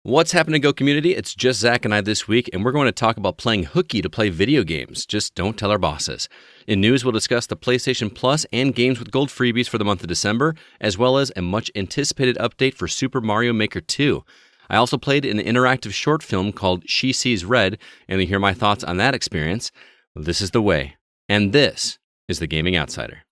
What's happening, Go community? It's just Zach and I this week, and we're going to talk about playing Hooky to play video games. Just don't tell our bosses. In news, we'll discuss the PlayStation Plus and games with Gold Freebies for the month of December, as well as a much-anticipated update for Super Mario Maker 2. I also played an interactive short film called She Sees Red, and to hear my thoughts on that experience, this is the way. And this is the Gaming Outsider.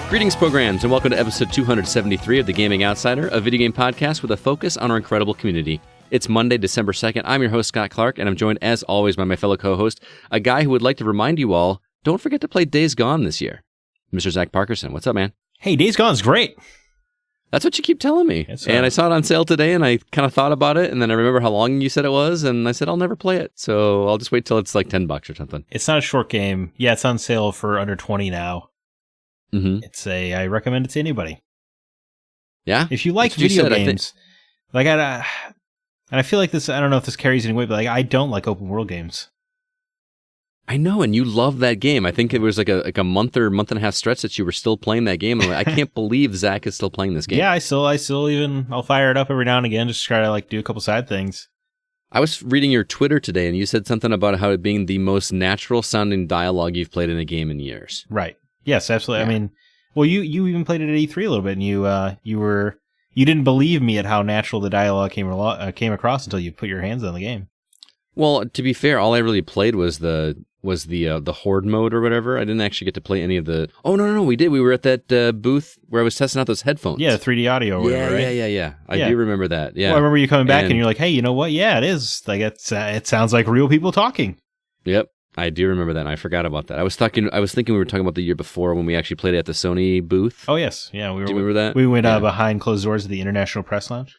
Greetings, programs, and welcome to episode 273 of The Gaming Outsider, a video game podcast with a focus on our incredible community. It's Monday, December 2nd. I'm your host, Scott Clark, and I'm joined, as always, by my fellow co-host, a guy who would like to remind you all, don't forget to play Days Gone this year. Mr. Zach Parkerson, what's up, man? Hey, Days Gone's great. That's what you keep telling me. And I saw it on sale today, and I kind of thought about it, and then I remember how long you said it was, and I said, I'll never play it, so I'll just wait till it's like $10 or something. It's not a short game. Yeah, it's on sale for under $20 now. Mm-hmm. I recommend it to anybody. Yeah? If you like video games, and I feel like this, I don't know if this carries any weight, but I don't like open world games. I know, and you love that game. I think it was like a month or month and a half stretch that you were still playing that game. I can't believe Zach is still playing this game. Yeah, I'll fire it up every now and again, just try to do a couple side things. I was reading your Twitter today, and you said something about how it being the most natural sounding dialogue you've played in a game in years. Right. Yes, absolutely. Yeah. I mean, well, you even played it at E3 a little bit, and you didn't believe me at how natural the dialogue came across until you put your hands on the game. Well, to be fair, all I really played was the horde mode or whatever. I didn't actually get to play any of the. Oh no, we did. We were at that booth where I was testing out those headphones. Yeah, 3D audio. Or whatever, right? Yeah. I do remember that. Yeah. Well, I remember you coming back and you're like, "Hey, you know what? Yeah, it is. It sounds like real people talking." Yep. I do remember that, and I forgot about that. I was thinking we were talking about the year before when we actually played it at the Sony booth. Oh, yes. Yeah, do you remember that? We went behind closed doors at the International Press Lounge.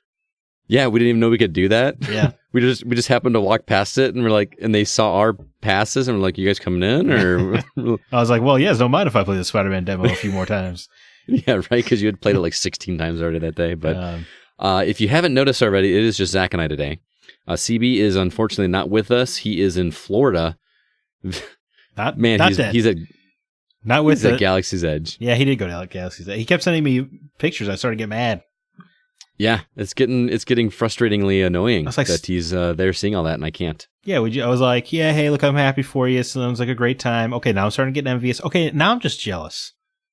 Yeah, we didn't even know we could do that. Yeah. we just happened to walk past it, and we're like, and they saw our passes, and we're like, you guys coming in? Or I was like, well, yes, don't mind if I play the Spider-Man demo a few more times. Yeah, right, because you had played it like 16 times already that day. But if you haven't noticed already, it is just Zach and I today. CB is unfortunately not with us. He is in Florida. He's at Galaxy's Edge. Yeah, he did go to Galaxy's Edge. He kept sending me pictures. I started to get mad. Yeah, it's getting frustratingly annoying that he's there seeing all that and I can't. Yeah, I was like, yeah, hey, look, I'm happy for you. Sounds like a great time. Okay, now I'm starting to get envious. Okay, now I'm just jealous.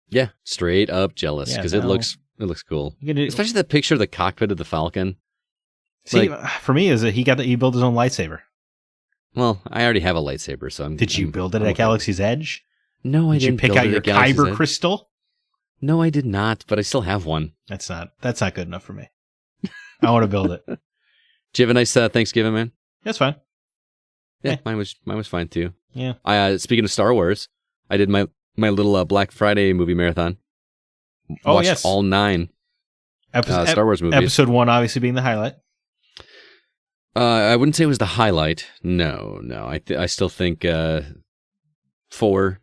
Yeah, straight up jealous because it looks cool. Especially the picture of the cockpit of the Falcon. See, for me, is that he built his own lightsaber. Well, I already have a lightsaber, so Did you build it at Galaxy's Edge? No, I didn't. Did you pick out your kyber crystal? No, I did not, but I still have one. That's not good enough for me. I want to build it. Did you have a nice Thanksgiving, man? That's fine. Yeah, mine was fine too. Yeah. Speaking of Star Wars, I did my little Black Friday movie marathon. Watched all 9 Star Wars movies. Episode 1 obviously being the highlight. I wouldn't say it was the highlight. No. I still think 4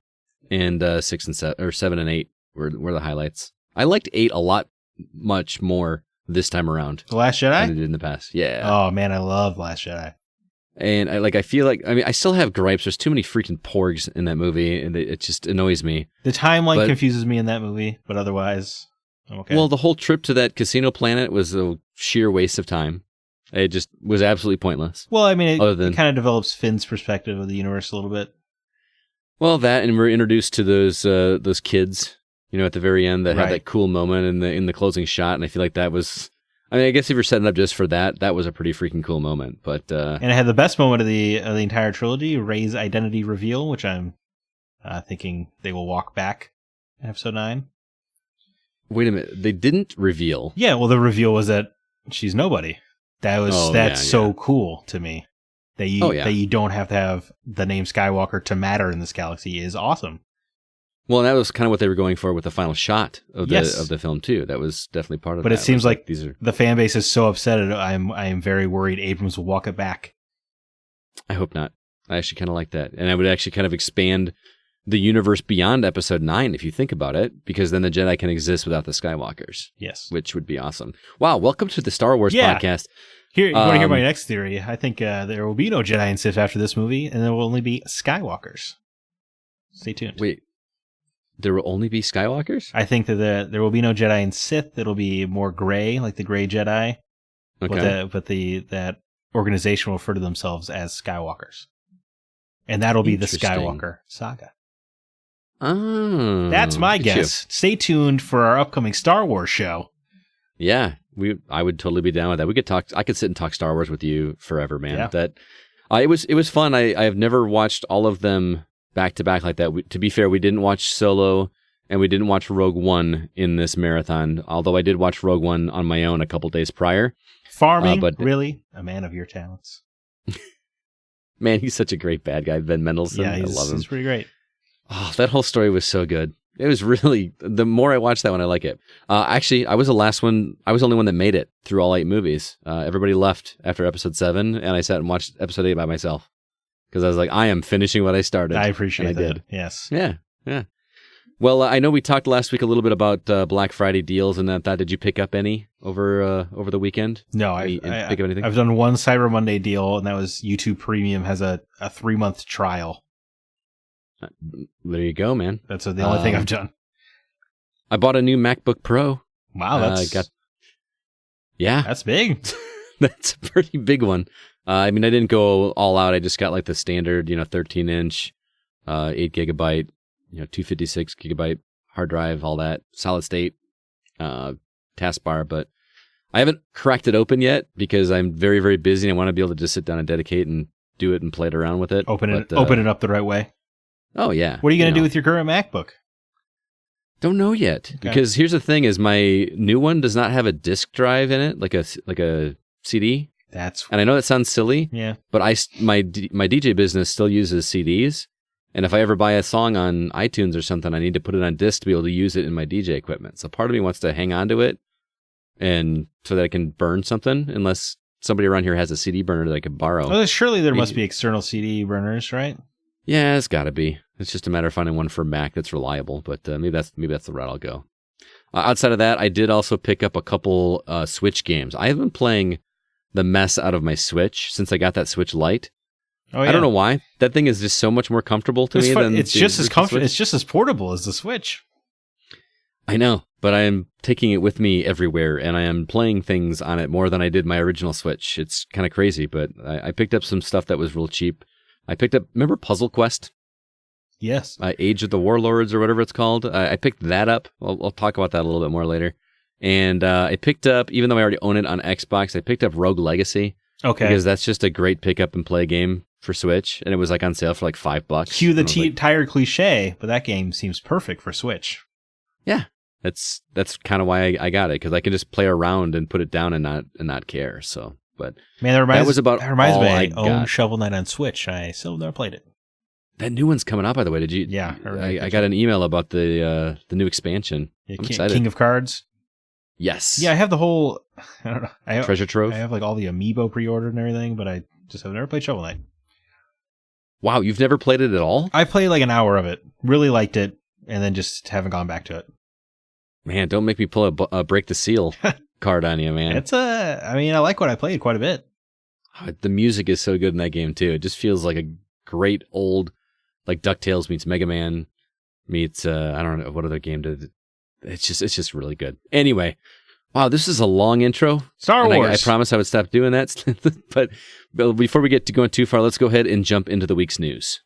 and 6 and 7 or 7 and 8 were the highlights. I liked 8 much more this time around. The Last Jedi? Than I did in the past. Yeah. Oh man, I love Last Jedi. And I feel like I still have gripes. There's too many freaking porgs in that movie, and it just annoys me. The timeline confuses me in that movie, but otherwise, I'm okay. Well, the whole trip to that casino planet was a sheer waste of time. It just was absolutely pointless. Well, I mean, it kind of develops Finn's perspective of the universe a little bit. Well, that, and we're introduced to those kids, at the very end that had that cool moment in the closing shot, and I feel like that was. I mean, I guess if you're setting up just for that was a pretty freaking cool moment. But and it had the best moment of the entire trilogy, Rey's identity reveal, which I'm thinking they will walk back in episode 9. Wait a minute, they didn't reveal. Yeah, well, the reveal was that she's nobody. That's so cool to me. That you don't have to have the name Skywalker to matter in this galaxy is awesome. Well, and that was kind of what they were going for with the final shot of the film too. That was definitely part of. But it seems like the fan base is so upset. I am very worried Abrams will walk it back. I hope not. I actually kind of like that. And I would actually kind of expand the universe beyond episode 9, if you think about it, because then the Jedi can exist without the Skywalkers. Yes. Which would be awesome. Wow, welcome to the Star Wars podcast. Here, you want to hear my next theory? I think there will be no Jedi and Sith after this movie, and there will only be Skywalkers. Stay tuned. Wait, there will only be Skywalkers? I think that there will be no Jedi and Sith. It'll be more gray, like the gray Jedi. Okay. But that organization will refer to themselves as Skywalkers. And that'll be the Skywalker saga. Oh. That's my guess. Stay tuned for our upcoming Star Wars show. Yeah, I would totally be down with that. We could talk. I could sit and talk Star Wars with you forever, man. Yeah. It was fun. I have never watched all of them back to back like that. To be fair, we didn't watch Solo and we didn't watch Rogue One in this marathon. Although I did watch Rogue One on my own a couple days prior. Farming, really, a man of your talents. Man, he's such a great bad guy, Ben Mendelsohn. Yeah, I love him. He's pretty great. Oh, that whole story was so good. It was really, the more I watch that one, I like it. Actually, I was the last one. I was the only one that made it through all 8 movies. Everybody left after episode 7, and I sat and watched episode 8 by myself. Because I was like, I am finishing what I started. I appreciate that. Did. Yes. Yeah. Well, I know we talked last week a little bit about Black Friday deals and that. Did you pick up any over the weekend? No, pick up anything? I've done one Cyber Monday deal, and that was YouTube Premium has a 3-month trial. There you go, man. That's the only thing I've done. I bought a new MacBook Pro. Wow, that's big. That's a pretty big one. I mean, I didn't go all out. I just got like the standard, 13-inch, 8 gigabyte, 256 gigabyte hard drive, all that, solid state, taskbar. But I haven't cracked it open yet because I'm very, very busy. And I want to be able to just sit down and dedicate and do it and play it around with it. Open it up the right way. Oh, yeah. What are you going to do with your current MacBook? Don't know yet. Okay. Because here's the thing is my new one does not have a disk drive in it, like a CD. And I know that sounds silly. Yeah. But my DJ business still uses CDs. And if I ever buy a song on iTunes or something, I need to put it on disc to be able to use it in my DJ equipment. So part of me wants to hang on to it and so that I can burn something unless somebody around here has a CD burner that I could borrow. Well, surely there must be external CD burners, right? Yeah, it's got to be. It's just a matter of finding one for Mac that's reliable, but maybe that's the route I'll go. Outside of that, I did also pick up a couple Switch games. I have been playing the mess out of my Switch since I got that Switch Lite. Oh, yeah. I don't know why. That thing is just so much more comfortable to me than it's just as comfortable. It's just as portable as the Switch. I know, but I am taking it with me everywhere, and I am playing things on it more than I did my original Switch. It's kind of crazy, but I picked up some stuff that was real cheap. I picked up, remember Puzzle Quest? Yes. Age of the Warlords or whatever it's called. I picked that up. I'll talk about that a little bit more later. And I picked up, even though I already own it on Xbox, I picked up Rogue Legacy. Okay. Because that's just a great pick up and play game for Switch. And it was like on sale for like $5. Cue the tired cliche, but that game seems perfect for Switch. Yeah. That's kind of why I got it, because I can just play around and put it down and not care. So, but man, that reminds me I own Shovel Knight on Switch. I still never played it. That new one's coming out, by the way. Did you? Yeah, I got an email about the new expansion. Yeah, I'm excited. King of Cards. Yes. Yeah, I have the whole. I don't know. Treasure Trove. I have like all the amiibo pre-ordered and everything, but I just have never played Shovel Knight. Wow, you've never played it at all? I played like an hour of it. Really liked it, and then just haven't gone back to it. Man, don't make me pull a break the seal card on you, man. I mean, I like what I played quite a bit. The music is so good in that game too. It just feels like a great old, like DuckTales meets Mega Man meets I don't know what other game did. It's just really good. Anyway, wow, this is a long intro. Star Wars. I promise I would stop doing that. but before we get to going too far, let's go ahead and jump into the week's news.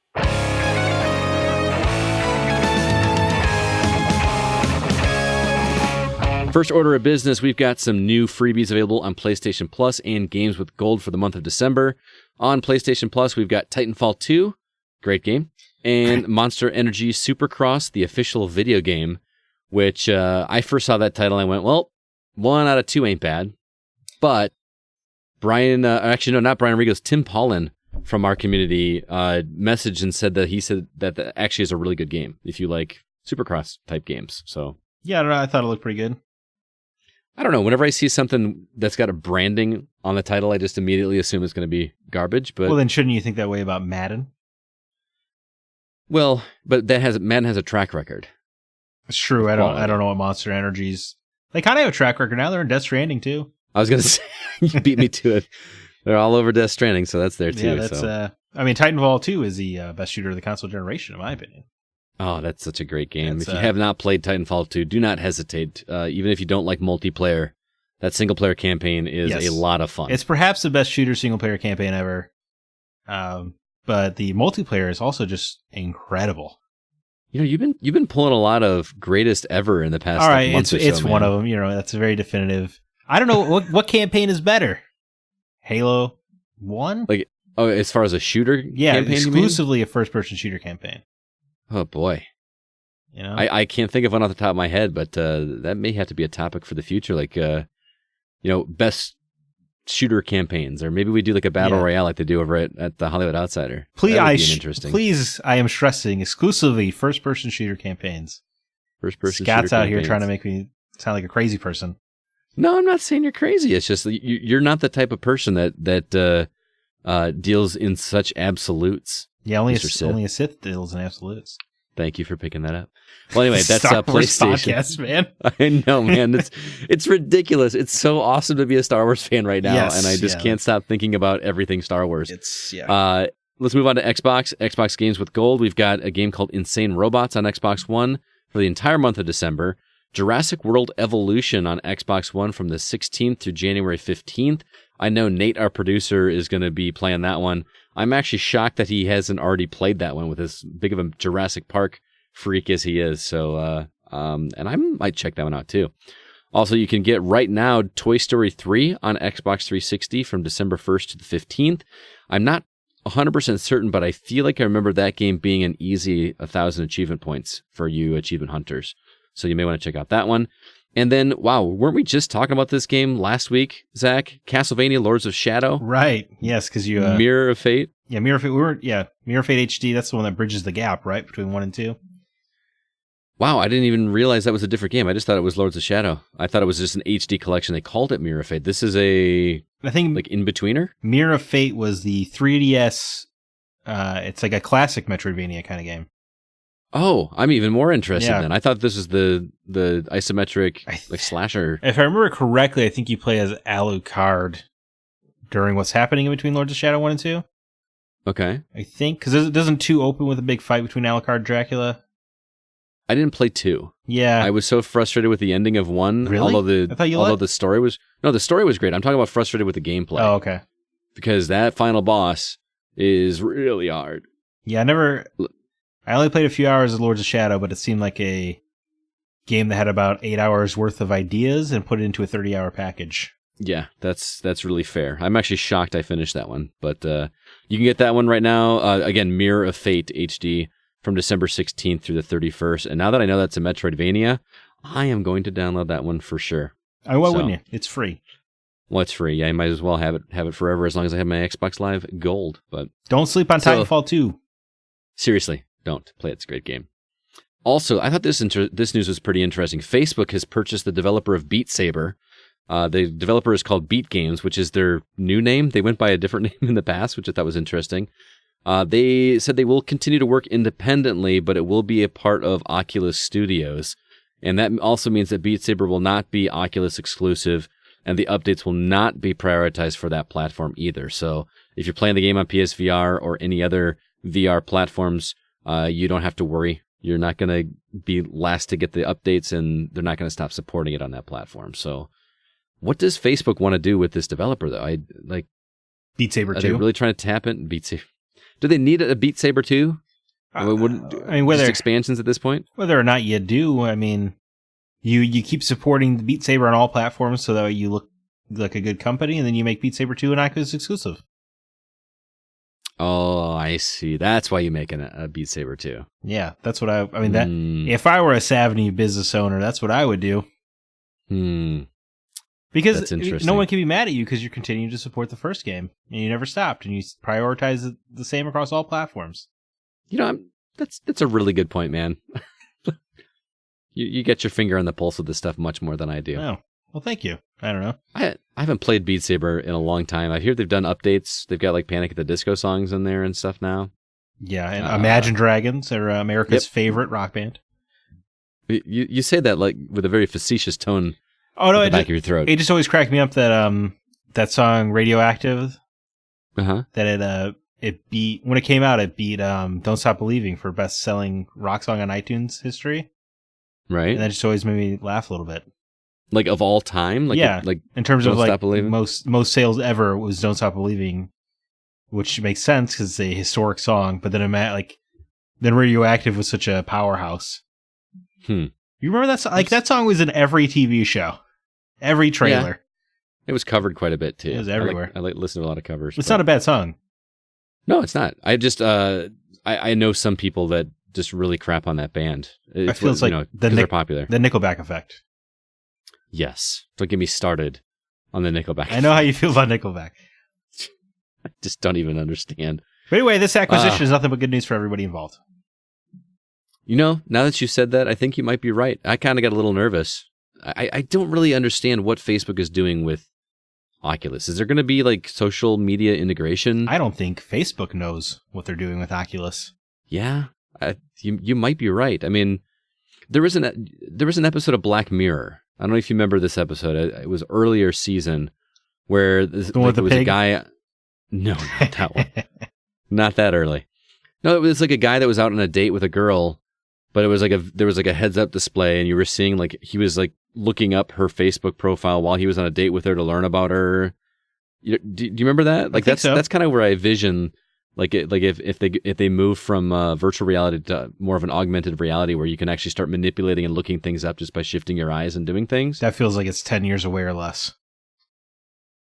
First order of business, we've got some new freebies available on PlayStation Plus and games with gold for the month of December. On PlayStation Plus, we've got Titanfall 2, great game, and Monster Energy Supercross, the official video game, which I first saw that title and I went, well, 1 out of 2 ain't bad. But not Brian Regos, Tim Paulin from our community messaged and said that actually is a really good game if you like Supercross type games. So yeah, I don't know. I thought it looked pretty good. I don't know. Whenever I see something that's got a branding on the title, I just immediately assume it's going to be garbage. But well, then shouldn't you think that way about Madden? Well, but Madden has a track record. It's true. I don't know what Monster Energy's. They kind of have a track record now. They're in Death Stranding too. I was gonna say you beat me to it. They're all over Death Stranding, so that's there too. Yeah, that's. I mean, Titanfall 2 is the best shooter of the console generation, in my opinion. Oh, that's such a great game. If you have not played Titanfall 2, do not hesitate. Even if you don't like multiplayer, that single-player campaign is a lot of fun. It's perhaps the best shooter single-player campaign ever. But the multiplayer is also just incredible. You know, you've been pulling a lot of greatest ever in the past month or so, it's one of them. You know, that's a very definitive. I don't know what campaign is better. Halo 1? Like, oh, as far as a shooter campaign, exclusively a first-person shooter campaign. Oh boy, you know, I can't think of one off the top of my head, but that may have to be a topic for the future. Like, best shooter campaigns, or maybe we do like a battle royale like they do over at the Hollywood Outsider. Please, I am stressing exclusively first-person shooter campaigns. First-person. Scott's out here trying to make me sound like a crazy person. No, I'm not saying you're crazy. It's just you're not the type of person that deals in such absolutes. Yeah, only a Sith deals in absolutes. Thank you for picking that up. Well, anyway, that's PlayStation. Podcast, man. I know, man. It's ridiculous. It's so awesome to be a Star Wars fan right now, and I just can't stop thinking about everything Star Wars. Let's move on to Xbox. Xbox games with gold. We've got a game called Insane Robots on Xbox One for the entire month of December. Jurassic World Evolution on Xbox One from the 16th through January 15th. I know Nate, our producer, is going to be playing that one. I'm actually shocked that he hasn't already played that one with as big of a Jurassic Park freak as he is. So, and I might check that one out too. Also, you can get right now Toy Story 3 on Xbox 360 from December 1st to the 15th. I'm not 100% certain, but I feel like I remember that game being an easy 1,000 achievement points for you achievement hunters. So you may want to check out that one. And then, wow, weren't we just talking about this game last week, Zach? Castlevania Lords of Shadow? Right. Yes, because you... Mirror of Fate? Yeah, Mirror of Fate. Mirror of Fate HD, that's the one that bridges the gap, right, between 1 and 2? Wow, I didn't even realize that was a different game. I just thought it was Lords of Shadow. I thought it was just an HD collection. They called it Mirror of Fate. This is I think, like, in-betweener? Mirror of Fate was the 3DS... it's like a classic Metroidvania kind of game. Oh, I'm even more interested then. I thought this was the isometric slasher. If I remember correctly, I think you play as Alucard during what's happening in between Lords of Shadow 1 and 2. Okay. I think, because doesn't 2 open with a big fight between Alucard and Dracula? I didn't play 2. Yeah. I was so frustrated with the ending of 1. Really? Although the story was... No, the story was great. I'm talking about frustrated with the gameplay. Oh, okay. Because that final boss is really hard. Yeah, I only played a few hours of Lords of Shadow, but it seemed like a game that had about 8 hours worth of ideas and put it into a 30-hour package. Yeah, that's really fair. I'm actually shocked I finished that one. But you can get that one right now. Again, Mirror of Fate HD from December 16th through the 31st. And now that I know that's a Metroidvania, I am going to download that one for sure. Why wouldn't you? It's free. Well, it's free. Yeah, I might as well have it forever as long as I have my Xbox Live Gold. But don't sleep on Titanfall 2. Seriously. Don't play it. It's a great game. Also, I thought this news was pretty interesting. Facebook has purchased the developer of Beat Saber. The developer is called Beat Games, which is their new name. They went by a different name in the past, which I thought was interesting. They said they will continue to work independently, but it will be a part of Oculus Studios. And that also means that Beat Saber will not be Oculus exclusive, and the updates will not be prioritized for that platform either. So if you're playing the game on PSVR or any other VR platforms, you don't have to worry. You're not going to be last to get the updates, and they're not going to stop supporting it on that platform. So what does Facebook want to do with this developer, though? Beat Saber 2? Are they really trying to tap it? Beat Saber. Do they need a Beat Saber 2? Whether expansions at this point? Whether or not you do, I mean, you keep supporting the Beat Saber on all platforms so that you look like a good company, and then you make Beat Saber 2 an Oculus exclusive. Oh, I see. That's why you're making a Beat Saber 2. Yeah, that's what I mean, if I were a savvy business owner, that's what I would do. Because no one can be mad at you because you're continuing to support the first game, and you never stopped, and you prioritize it the same across all platforms. You know, that's a really good point, man. You get your finger on the pulse of this stuff much more than I do. Oh, well, thank you. I don't know. I haven't played Beat Saber in a long time. I hear they've done updates. They've got like Panic at the Disco songs in there and stuff now. Yeah, and Imagine Dragons are America's favorite rock band. You say that like with a very facetious tone. Oh no, at the back of your throat. It just always cracked me up that that song Radioactive. That it beat when it came out. It beat Don't Stop Believing for best selling rock song on iTunes history. Right, and that just always made me laugh a little bit. Like of all time, like in terms of like most sales ever was Don't Stop Believing, which makes sense because it's a historic song. But then then Radioactive was such a powerhouse. You remember that song? Like that song was in every TV show, every trailer. Yeah. It was covered quite a bit too. It was everywhere. I like listening to a lot of covers. It's not a bad song. No, it's not. I just I know some people that just really crap on that band. I feel it's like they're popular. The Nickelback effect. Yes. Don't get me started on the Nickelback. I know how you feel about Nickelback. I just don't even understand. But anyway, this acquisition is nothing but good news for everybody involved. Now that you said that, I think you might be right. I kind of got a little nervous. I don't really understand what Facebook is doing with Oculus. Is there going to be like social media integration? I don't think Facebook knows what they're doing with Oculus. Yeah, you might be right. I mean, there was an episode of Black Mirror. I don't know if you remember this episode. It was earlier season where there was a guy. No, not that one. Not that early. No, it was like a guy that was out on a date with a girl, but it was like there was like a heads up display, and you were seeing like he was like looking up her Facebook profile while he was on a date with her to learn about her. Do you remember that? Like that's kind of where I vision if they move from virtual reality to more of an augmented reality where you can actually start manipulating and looking things up just by shifting your eyes and doing things. That feels like it's 10 years away or less.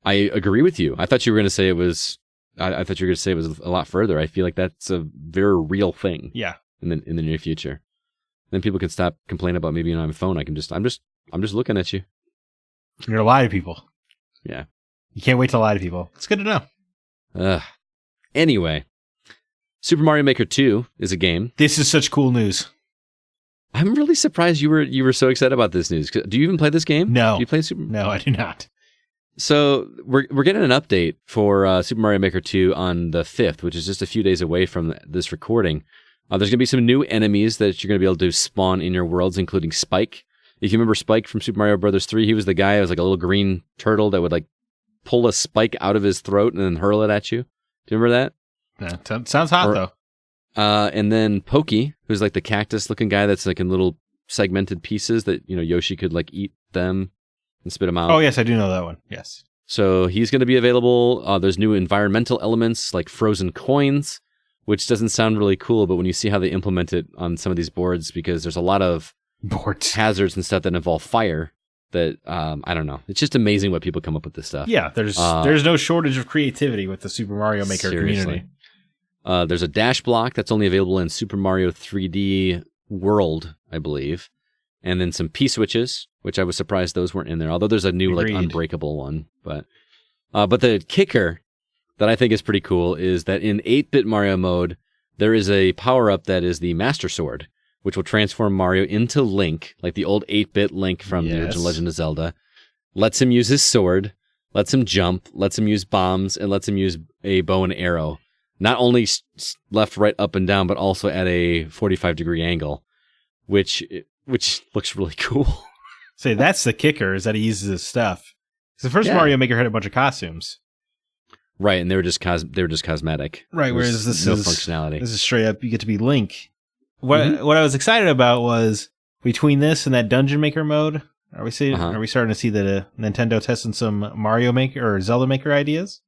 I agree with you. I thought you were going to say it was. I thought you were going to say it was a lot further. I feel like that's a very real thing. Yeah. In the near future, then people can stop complaining about me being on my phone. I'm just looking at you. You're gonna lie to people. Yeah. You can't wait to lie to people. It's good to know. Anyway, Super Mario Maker 2 is a game. This is such cool news. I'm really surprised you were so excited about this news. Do you even play this game? No. Do you play Super? No, I do not. So we're getting an update for Super Mario Maker 2 on the 5th, which is just a few days away from this recording. There's going to be some new enemies that you're going to be able to spawn in your worlds, including Spike. If you remember Spike from Super Mario Bros. 3, he was the guy who was like a little green turtle that would like pull a spike out of his throat and then hurl it at you. Do you remember that? Yeah, sounds hot, though. And then Pokey, who's like the cactus-looking guy that's like in little segmented pieces that, Yoshi could like eat them and spit them out. Oh, yes, I do know that one. Yes. So he's going to be available. There's new environmental elements like frozen coins, which doesn't sound really cool, but when you see how they implement it on some of these boards, because there's a lot of hazards and stuff that involve fire that, I don't know. It's just amazing what people come up with this stuff. Yeah, there's no shortage of creativity with the Super Mario Maker community. There's a dash block that's only available in Super Mario 3D World, I believe. And then some P-switches, which I was surprised those weren't in there, although there's a new like unbreakable one. But the kicker that I think is pretty cool is that in 8-bit Mario mode, there is a power-up that is the Master Sword, which will transform Mario into Link, like the old 8-bit Link from the original Legend of Zelda. Lets him use his sword, lets him jump, lets him use bombs, and lets him use a bow and arrow. Not only left, right, up, and down, but also at a 45-degree angle, which looks really cool. Say, that's the kicker, is that he uses his stuff. The first Mario Maker had a bunch of costumes. Right, and they were just cosmetic. Right, whereas this is functionality. This is straight up, you get to be Link. What I was excited about was between this and that Dungeon Maker mode, are we starting to see the Nintendo testing some Mario Maker or Zelda Maker ideas?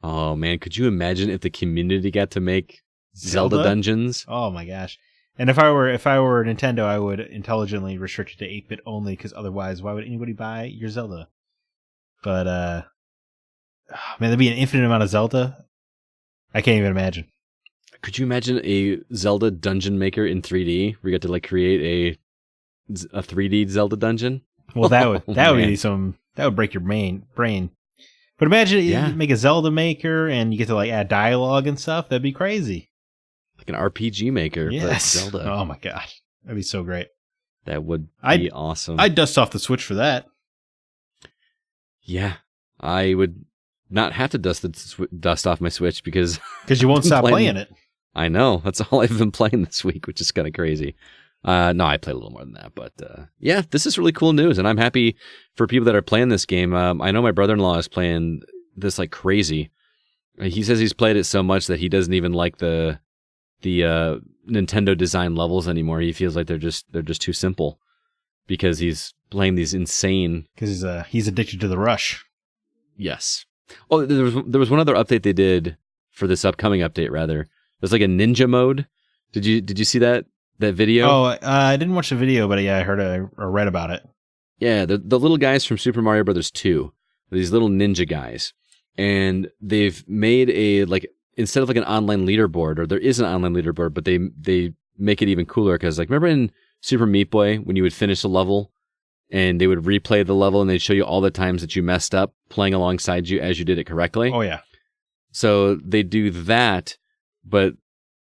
Oh man, could you imagine if the community got to make Zelda dungeons? Oh my gosh. And if I were Nintendo, I would intelligently restrict it to 8-bit only, because otherwise, why would anybody buy your Zelda? But man, there'd be an infinite amount of Zelda. I can't even imagine. Could you imagine a Zelda dungeon maker in 3D? We got to like create a 3D Zelda dungeon. Well, that would break your brain. But imagine you make a Zelda maker and you get to like add dialogue and stuff. That'd be crazy. Like an RPG maker, but Zelda. Oh my gosh, that'd be so great. That would be awesome. I'd dust off the Switch for that. Yeah, I would not have to dust off my Switch because you won't stop playing it. I know. That's all I've been playing this week, which is kind of crazy. No, I played a little more than that, but yeah, this is really cool news, and I'm happy for people that are playing this game. I know my brother-in-law is playing this like crazy. He says he's played it so much that he doesn't even like the Nintendo design levels anymore. He feels like they're just too simple because he's playing these insane. Because he's addicted to the rush. Yes. Oh, there was one other update they did for this upcoming update. Rather, there's like a ninja mode. Did you see that video? Oh, I didn't watch the video, but yeah, I heard or read about it. Yeah, the little guys from Super Mario Brothers 2, these little ninja guys, and they've made instead of like an online leaderboard, or there is an online leaderboard, but they make it even cooler because like remember in Super Meat Boy when you would finish a level and they would replay the level and they'd show you all the times that you messed up playing alongside you as you did it correctly. Oh yeah. So they do that, but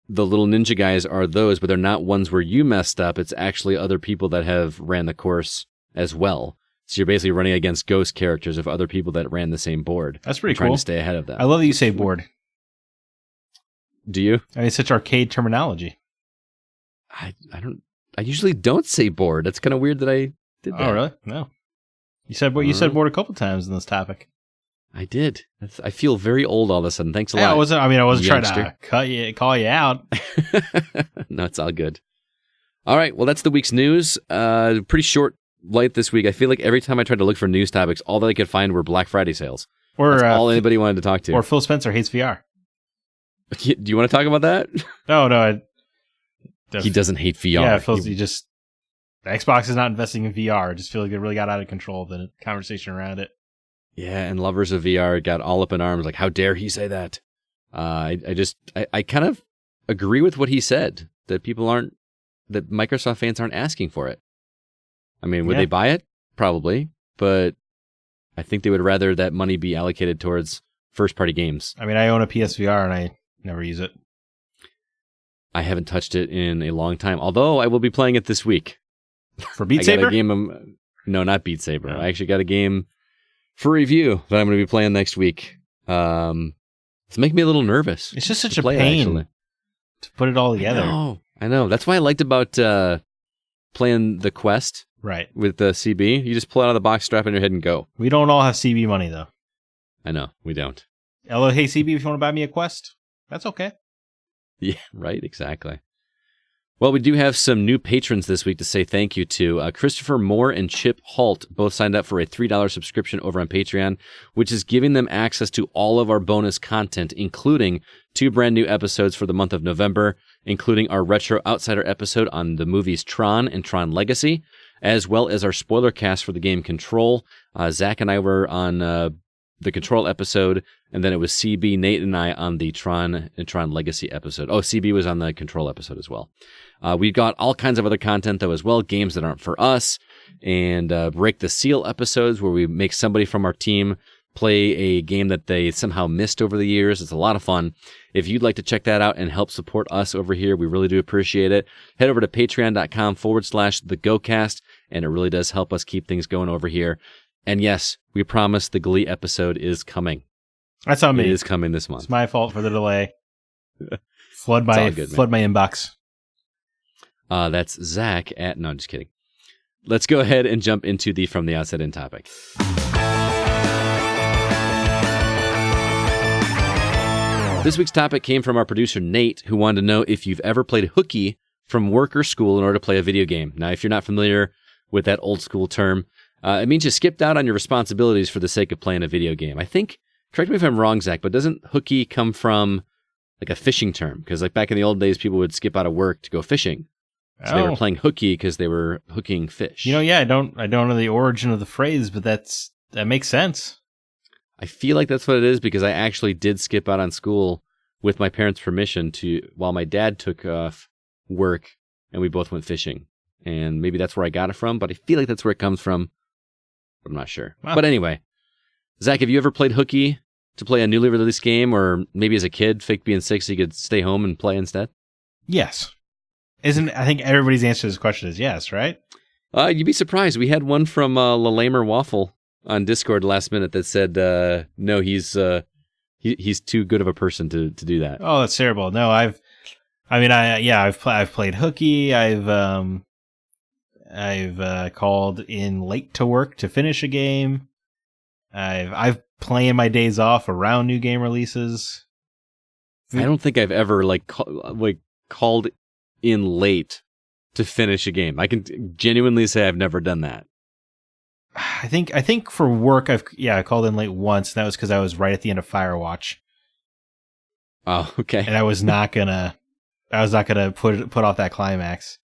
the little ninja guys are those, but they're not ones where you messed up. It's actually other people that have ran the course as well. So you're basically running against ghost characters of other people that ran the same board. That's pretty cool. Trying to stay ahead of them. I love that you say board. Do you? I mean, such arcade terminology. I usually don't say board. That's kind of weird that I did that. Oh, really? No. You said board a couple times in this topic. I did. I feel very old all of a sudden. Thanks a lot. I wasn't trying to call you out. No, it's all good. All right. Well, that's the week's news. Pretty short, light this week. I feel like every time I tried to look for news topics, all that I could find were Black Friday sales. That's all anybody wanted to talk to. Or Phil Spencer hates VR. Do you want to talk about that? No. He doesn't hate VR. Yeah, the Xbox is not investing in VR. I just feel like they really got out of control of the conversation around it. Yeah, and lovers of VR got all up in arms, like, how dare he say that? I kind of agree with what he said, that that Microsoft fans aren't asking for it. I mean, would they buy it? Probably, but I think they would rather that money be allocated towards first-party games. I mean, I own a PSVR and I never use it. I haven't touched it in a long time, although I will be playing it this week. For Beat Saber? I got a game, no, not Beat Saber. No. I actually got a game for review that I'm going to be playing next week. It's making me a little nervous. It's just such a pain to put it all together. I know. That's why I liked about playing the Quest with the CB. You just pull it out of the box, strap it in your head, and go. We don't all have CB money, though. I know. We don't. Hello, hey, CB, if you want to buy me a Quest, that's okay. Yeah, right. Exactly. Well, we do have some new patrons this week to say thank you to. Christopher Moore and Chip Halt both signed up for a $3 subscription over on Patreon, which is giving them access to all of our bonus content, including 2 brand new episodes for the month of November, including our Retro Outsider episode on the movies Tron and Tron Legacy, as well as our spoiler cast for the game Control. Zach and I were on the Control episode, and then it was CB, Nate, and I on the Tron and Tron Legacy episode. Oh, CB was on the Control episode as well. We've got all kinds of other content, though, as well, games that aren't for us, and Break the Seal episodes where we make somebody from our team play a game that they somehow missed over the years. It's a lot of fun. If you'd like to check that out and help support us over here, we really do appreciate it. Head over to patreon.com/thegocast, and it really does help us keep things going over here. And yes, we promise the Glee episode is coming. That's on me. It is coming this month. It's my fault for the delay. Flood my inbox. That's Zach at... No, I'm just kidding. Let's go ahead and jump into the From the Outside In topic. This week's topic came from our producer, Nate, who wanted to know if you've ever played Hooky from work or school in order to play a video game. Now, if you're not familiar with that old school term, it means you skipped out on your responsibilities for the sake of playing a video game. I think, correct me if I'm wrong, Zach, but doesn't Hooky come from like a fishing term? Because like back in the old days, people would skip out of work to go fishing. So they were playing hooky because they were hooking fish. I don't know the origin of the phrase, but that makes sense. I feel like that's what it is because I actually did skip out on school with my parents' permission while my dad took off work and we both went fishing. And maybe that's where I got it from, but I feel like that's where it comes from. I'm not sure. Wow. But anyway, Zach, have you ever played Hooky to play a newly released game, or maybe as a kid, fake being sick so you could stay home and play instead? Yes. I think everybody's answer to this question is yes, right? You'd be surprised. We had one from Lalamer Waffle on Discord last minute that said, no, he's too good of a person to do that. Oh, that's terrible. No, I mean, I've played Hooky. I've called in late to work to finish a game. I've playing my days off around new game releases. I don't think I've ever called in late to finish a game. I can genuinely say I've never done that. I think for work I called in late once, and that was because I was right at the end of Firewatch. Oh, okay. And I was not gonna put off that climax.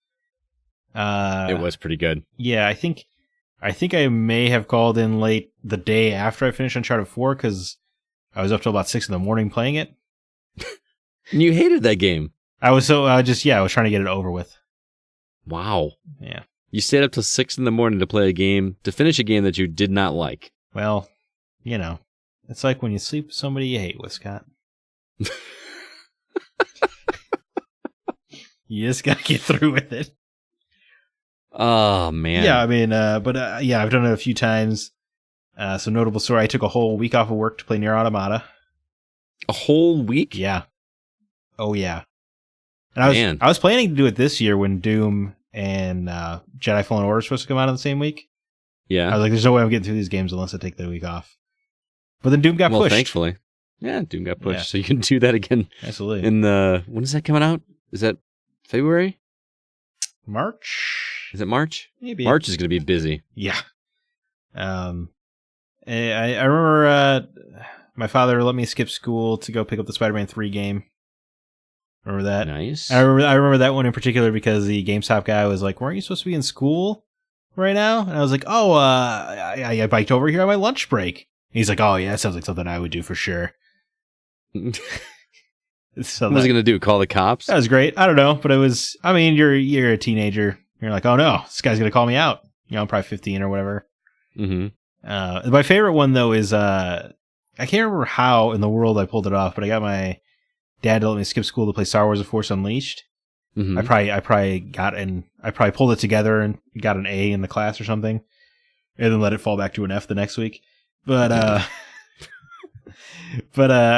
It was pretty good. Yeah, I think I may have called in late the day after I finished Uncharted 4 because I was up till about 6 a.m. playing it. You hated that game. I was trying to get it over with. Wow. Yeah. You stayed up till 6 a.m. to play a game, to finish a game that you did not like. Well, it's like when you sleep with somebody you hate with, Scott. You just gotta get through with it. Oh, man. Yeah, I mean, I've done it a few times. Some notable story, I took a whole week off of work to play Nier Automata. A whole week? Yeah. Oh, yeah. And I was planning to do it this year when Doom and Jedi Fallen Order are supposed to come out on the same week. Yeah. I was like, there's no way I'm getting through these games unless I take the week off. But then Doom got pushed. Thankfully. Yeah, Doom got pushed. Yeah. So you can do that again. Absolutely. When is that coming out? Is that February? March? Is it March? Maybe. March is going to be busy. Yeah. I remember my father let me skip school to go pick up the Spider-Man 3 game. Remember that? Nice. I remember that one in particular because the GameStop guy was like, weren't you supposed to be in school right now? And I was like, I biked over here on my lunch break. And he's like, oh, yeah, that sounds like something I would do for sure. So what was he going to do? Call the cops? That was great. I don't know, but you're a teenager. You're like, oh no, this guy's going to call me out. I'm probably 15 or whatever. Mm-hmm. My favorite one though is, I can't remember how in the world I pulled it off, but I got my dad to let me skip school to play Star Wars: The Force Unleashed. Mm-hmm. I probably pulled it together and got an A in the class or something, and then let it fall back to an F the next week. But I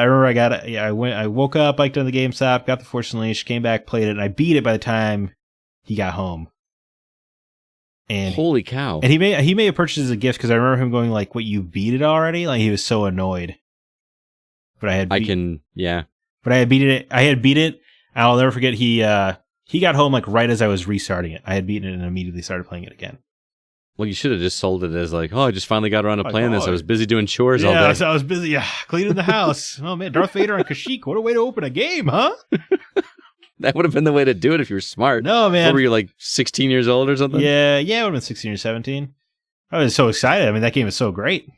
remember I woke up, biked on the GameStop, got the Force Unleashed, came back, played it, and I beat it by the time he got home. And holy cow! And he may have purchased as a gift because I remember him going like, "What, you beat it already?" Like he was so annoyed. But I had beat it. I had beat it. I'll never forget. He got home like right as I was restarting it. I had beaten it and immediately started playing it again. Well, you should have just sold it as like, oh, I just finally got around to playing this. I was busy doing chores all day. I was busy cleaning the house. Oh man, Darth Vader and Kashyyyk. What a way to open a game, huh? That would have been the way to do it if you were smart. No, man. What, were you like 16 years old or something? Yeah, it would have been 16 or 17. I was so excited. I mean, that game is so great.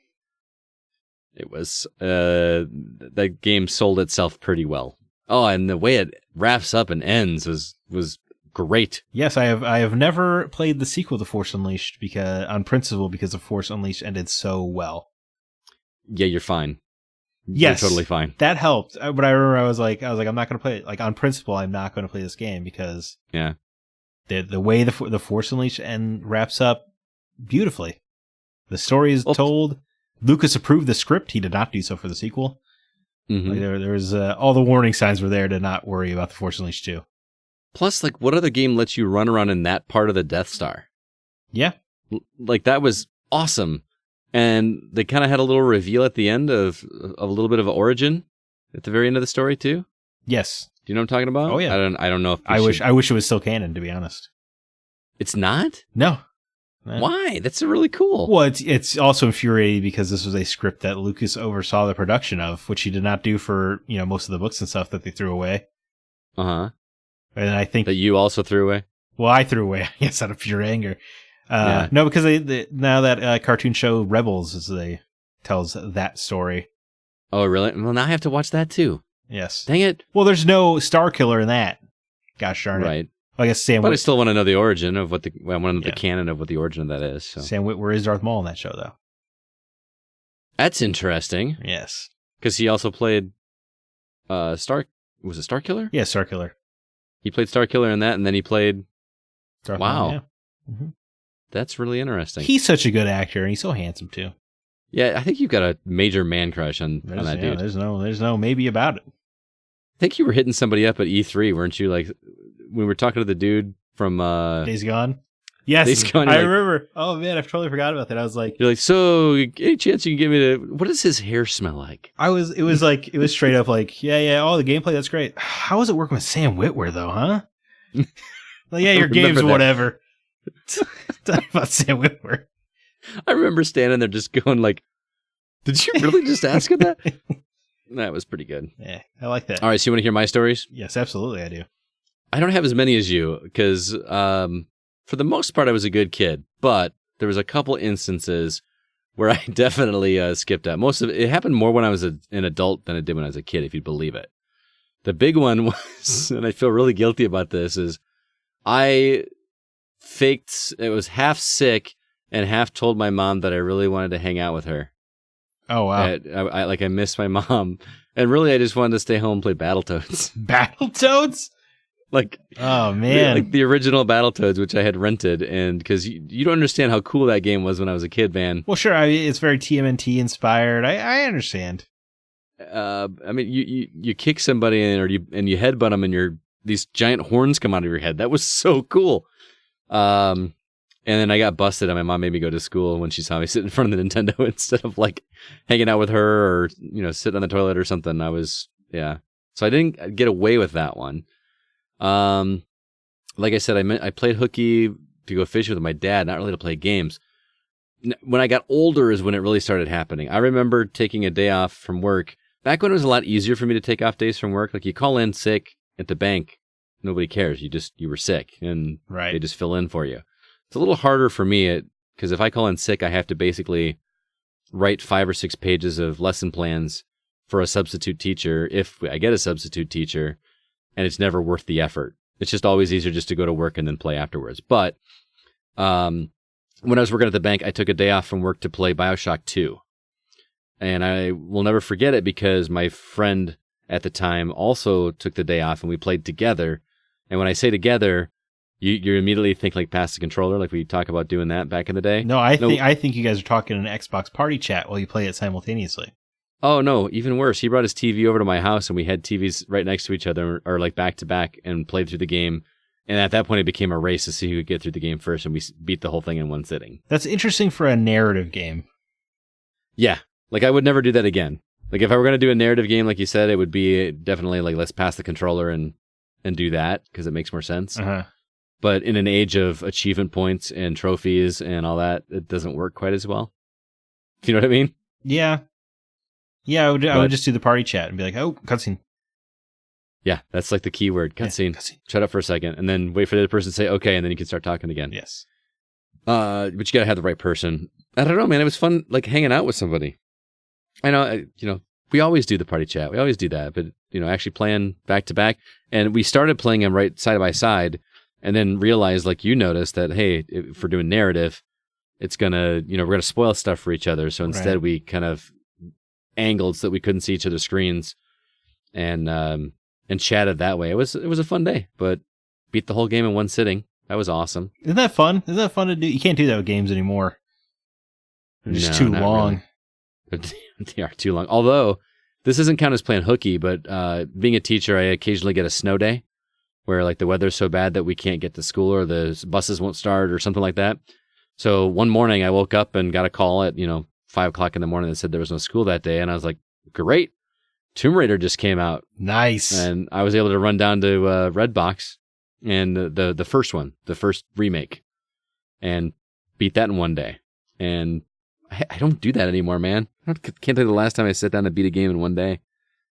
It was, that game sold itself pretty well. Oh, and the way it wraps up and ends was great. Yes, I have never played the sequel to Force Unleashed because The Force Unleashed ended so well. Yeah, you're fine. Yes, you're totally fine. That helped. But I remember I was like, I'm not going to play it. Like on principle, I'm not going to play this game because the way the Force Unleashed wraps up beautifully. The story is told. Lucas approved the script. He did not do so for the sequel. Mm-hmm. Like there was all the warning signs were there to not worry about the Force Unleashed 2. Plus, like, what other game lets you run around in that part of the Death Star? Yeah. Like, that was awesome. And they kind of had a little reveal at the end of a little bit of origin at the very end of the story, too. Yes. Do you know what I'm talking about? Oh, yeah. I don't know if I wish it was still canon, to be honest. It's not? No. Why? That's really cool. Well, it's also infuriating because this was a script that Lucas oversaw the production of, which he did not do for, most of the books and stuff that they threw away. Uh-huh. And I think that you also threw away? Well, I threw away, I guess, out of pure anger. No, because now that cartoon show Rebels tells that story. Oh, really? Well, now I have to watch that too. Yes. Dang it. Well, there's no Star Killer in that. Gosh darn it. Right. Well, I guess Sam. But I still want to know the origin of what the canon of what the origin of that is. So. Sam Witwer is Darth Maul in that show, though. That's interesting. Yes. Because he also played Star. Was it Star Killer? Yeah, Star Killer. He played Star Killer in that, and then he played Darth Maul. Wow. Yeah. Mm-hmm. That's really interesting. He's such a good actor, and he's so handsome too. Yeah, I think you've got a major man crush on that dude. There's no maybe about it. think you were hitting somebody up at E3, weren't you? Like, when we were talking to the dude from Days Gone. Yes, Days Gone, I remember. Oh man, I totally forgot about that. I was like, you're like, so any chance you can give me what does his hair smell like? It was straight up like, yeah. Oh, the gameplay, that's great. How was it working with Sam Witwer though, huh? Like, yeah, your game's whatever. Talk about Sam Witwer. I remember standing there just going like, did you really just ask him that? That was pretty good. Yeah, I like that. All right, so you want to hear my stories? Yes, absolutely, I do. I don't have as many as you because for the most part I was a good kid, but there was a couple instances where I definitely skipped out. Most of it happened more when I was an adult than it did when I was a kid, if you'd believe it. The big one was, and I feel really guilty about this, is I faked, it was half sick and half told my mom that I really wanted to hang out with her. Oh, wow. I missed my mom. And really, I just wanted to stay home and play Battletoads. Battletoads? Like, oh, man. Like the original Battletoads, which I had rented. And because you don't understand how cool that game was when I was a kid, man. Well, sure. It's very TMNT inspired. I understand. I mean, you kick somebody and you headbutt them and these giant horns come out of your head. That was so cool. And then I got busted and my mom made me go to school when she saw me sit in front of the Nintendo instead of like hanging out with her or, sitting on the toilet or something. So I didn't get away with that one. Like I said, I played hooky to go fishing with my dad, not really to play games. When I got older is when it really started happening. I remember taking a day off from work. Back when it was a lot easier for me to take off days from work, like you call in sick at the bank, nobody cares. You were sick and right. They just fill in for you. It's a little harder for me because if I call in sick, I have to basically write 5 or 6 pages of lesson plans for a substitute teacher if I get a substitute teacher, and it's never worth the effort. It's just always easier just to go to work and then play afterwards. But when I was working at the bank, I took a day off from work to play BioShock 2. And I will never forget it because my friend at the time also took the day off and we played together. And when I say together, you immediately think like pass the controller, like we talk about doing that back in the day. No, I think you guys are talking in an Xbox party chat while you play it simultaneously. Oh no, even worse. He brought his TV over to my house and we had TVs right next to each other or like back to back and played through the game. And at that point it became a race to see who could get through the game first, and we beat the whole thing in one sitting. That's interesting for a narrative game. Yeah. Like I would never do that again. Like if I were going to do a narrative game, like you said, it would be definitely like let's pass the controller and do that because it makes more sense. Uh-huh. But in an age of achievement points and trophies and all that, it doesn't work quite as well. You know what I mean? Yeah. Yeah, I would just do the party chat and be like, oh, cutscene. Yeah, that's like the key word, cutscene. Yeah, Shut up for a second and then wait for the other person to say okay, and then you can start talking again. Yes. But you got to have the right person. I don't know, man. It was fun like hanging out with somebody. I know, we always do the party chat. We always do that. But, actually playing back to back. And we started playing them right side by side. And then realized, like you noticed, that, hey, if we're doing narrative, it's going to, we're going to spoil stuff for each other. So instead we kind of angled so that we couldn't see each other's screens and chatted that way. It was a fun day, but beat the whole game in one sitting. That was awesome. Isn't that fun? Isn't that fun to do? You can't do that with games anymore. They're just too long. Really. They are too long. Although, this doesn't count as playing hooky, but being a teacher, I occasionally get a snow day where like the weather's so bad that we can't get to school or the buses won't start or something like that. So one morning I woke up and got a call at, 5 o'clock in the morning that said there was no school that day. And I was like, great. Tomb Raider just came out. Nice. And I was able to run down to Redbox and the first one, the first remake, and beat that in one day. And I don't do that anymore, man. I can't tell you the last time I sat down to beat a game in one day.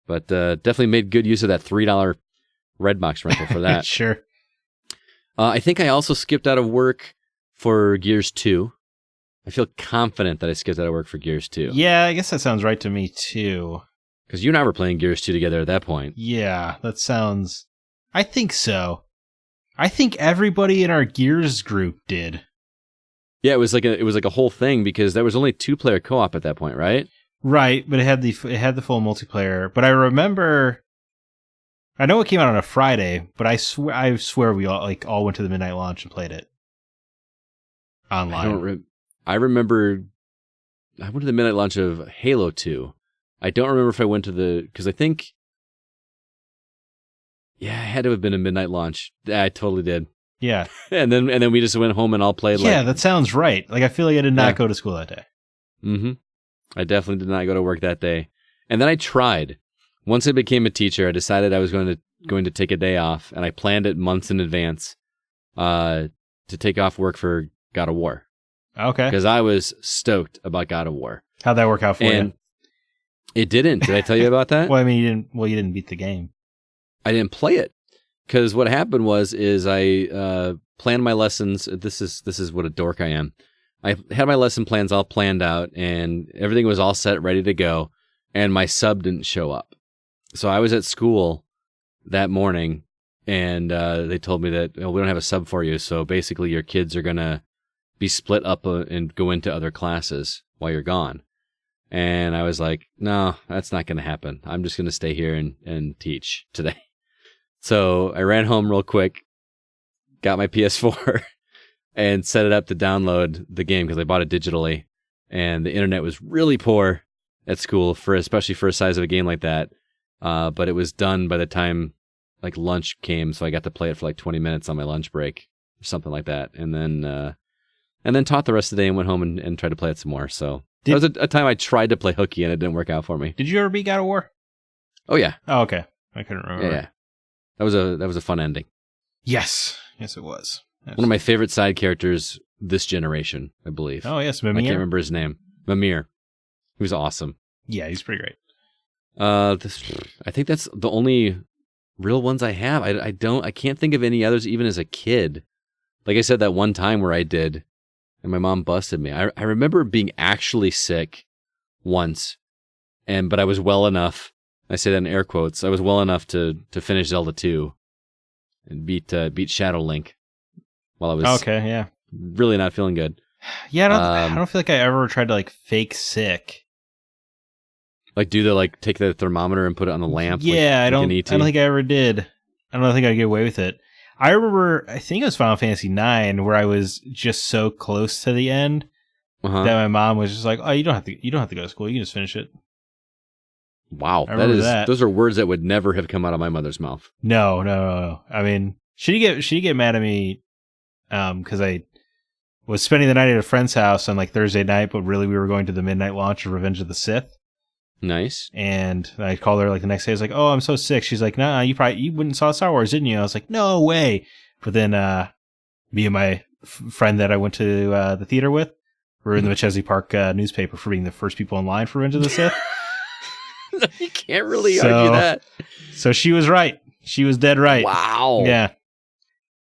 But definitely made good use of that $3 Redbox rental for that. Sure. I think I also skipped out of work for Gears 2. I feel confident that I skipped out of work for Gears 2. Yeah, I guess that sounds right to me, too. Because you and I were playing Gears 2 together at that point. Yeah, that sounds... I think so. I think everybody in our Gears group did. Yeah, it was like a whole thing because there was only 2-player co-op at that point, right? Right, but it had the full multiplayer. But I remember... I know it came out on a Friday, but I swear we all went to the midnight launch and played it online. I remember I went to the midnight launch of Halo 2. I don't remember if I went to because I think Yeah, it had to have been a midnight launch. I totally did. Yeah. and then we just went home and all played. Yeah, that sounds right. Like I feel like I did not go to school that day. Mm-hmm. I definitely did not go to work that day. And then I tried. Once I became a teacher, I decided I was going to take a day off, and I planned it months in advance to take off work for God of War. Okay. Because I was stoked about God of War. How'd that work out for you? It didn't. Did I tell you about that? Well, I mean, you didn't beat the game. I didn't play it. Because what happened is I planned my lessons. This is what a dork I am. I had my lesson plans all planned out, and everything was all set, ready to go, and my sub didn't show up. So I was at school that morning, and they told me that we don't have a sub for you, so basically your kids are going to be split up and go into other classes while you're gone. And I was like, no, that's not going to happen. I'm just going to stay here and teach today. So I ran home real quick, got my PS4, and set it up to download the game because I bought it digitally. And the internet was really poor at school, especially for a size of a game like that. But it was done by the time like lunch came, so I got to play it for like 20 minutes on my lunch break or something like that. And then taught the rest of the day and went home and tried to play it some more. So that was a time I tried to play Hooky and it didn't work out for me. Did you ever beat God of War? Oh yeah. Oh okay. I couldn't remember. Yeah. That was a fun ending. Yes. Yes, it was. Absolutely. One of my favorite side characters this generation, I believe. Oh yes, Mimir. I can't remember his name. Mimir. He was awesome. Yeah, he's pretty great. I think that's the only real ones I have. I can't think of any others even as a kid. Like I said, that one time where I did, and my mom busted me. I remember being actually sick once, but I was well enough. I say that in air quotes. I was well enough to finish Zelda 2 and beat Shadow Link while I was really not feeling good. Yeah, I don't feel like I ever tried to like fake sick. Like take the thermometer and put it on the lamp. Yeah, I don't think I ever did. I don't think I'd get away with it. I remember, I think it was Final Fantasy IX, where I was just so close to the end that my mom was just like, "Oh, you don't have to go to school. You can just finish it." Wow, those are words that would never have come out of my mother's mouth. No. I mean, she get mad at me because I was spending the night at a friend's house on like Thursday night, but really we were going to the midnight launch of Revenge of the Sith. Nice. And I called her like the next day. I was like, "Oh, I'm so sick." She's like, "Nah, you went and saw Star Wars, didn't you?" I was like, "No way." But then me and my friend that I went to the theater with were in the McChesney Park newspaper for being the first people in line for Revenge of the Sith. You can't really argue that. So she was right. She was dead right. Wow. Yeah.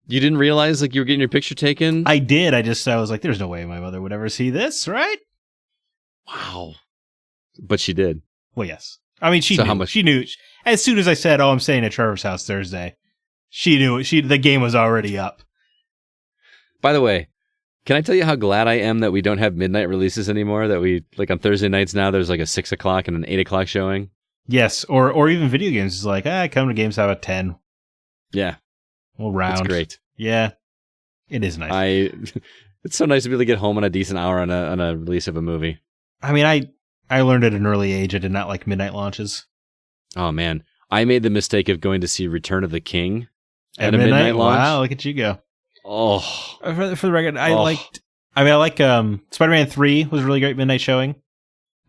You didn't realize like you were getting your picture taken? I did. I was like, there's no way my mother would ever see this, right? Wow. But she did. Well, yes. I mean, she knew. She knew. As soon as I said, "Oh, I'm staying at Trevor's house Thursday," she knew. The game was already up. By the way, can I tell you how glad I am that we don't have midnight releases anymore? That we like on Thursday nights now. There's like a 6 o'clock and an 8 o'clock showing. Yes, or even video games is like, come to GameStop at 10. Yeah, we'll round. It's great. Yeah, it is nice. It's so nice to be able to get home on a decent hour on a release of a movie. I mean, I learned at an early age I did not like midnight launches. Oh man, I made the mistake of going to see Return of the King at a midnight launch. Wow, look at you go. Oh, for the record, I like Spider-Man 3 was a really great midnight showing.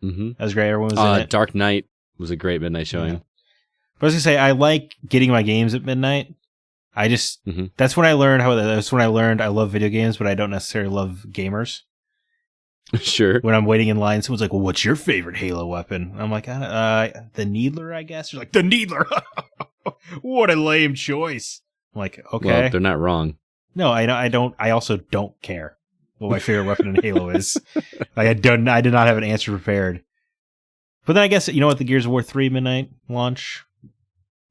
Mm-hmm. That was great. Everyone was in it. Dark Knight was a great midnight showing. Yeah. But I was gonna say, I like getting my games at midnight. I just that's when I learned I love video games, but I don't necessarily love gamers. Sure. When I'm waiting in line, someone's like, "Well, what's your favorite Halo weapon?" I'm like, "The Needler, I guess." They're like, "The Needler." What a lame choice. I'm like, okay. Well, they're not wrong. No, I don't. I also don't care what my favorite weapon in Halo is. Like, I did not have an answer prepared. But then I guess, you know what, the Gears of War 3 midnight launch,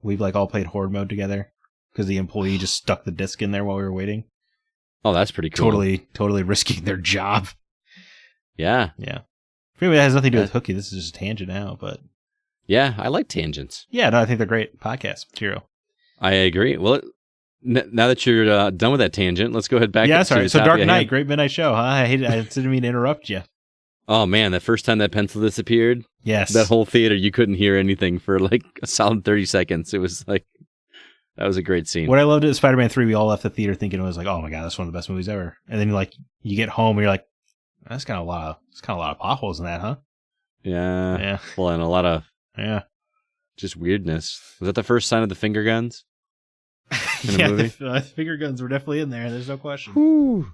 we've like all played Horde mode together because the employee just stuck the disc in there while we were waiting. Oh, that's pretty cool. Totally risking their job. Yeah. Yeah. Anyway, that has nothing to do with Hooky. This is just a tangent now, but. Yeah, I like tangents. Yeah, no, I think they're great podcast material. I agree. Well, now that you're done with that tangent, let's go ahead back. Yeah, sorry. So Dark Knight, great midnight show, huh? I didn't mean to interrupt you. Oh man, the first time that pencil disappeared, yes, that whole theater, you couldn't hear anything for like a solid 30 seconds. It was like, That was a great scene. What I loved at Spider-Man 3, we all left the theater thinking it was like, oh my God, that's one of the best movies ever. And then like you get home and you're like, that's kind of a lot of potholes in that, huh? Yeah. Yeah. Well, and a lot of just weirdness. Was that the first sign of the finger guns? The finger guns were definitely in there. There's no question. Whew.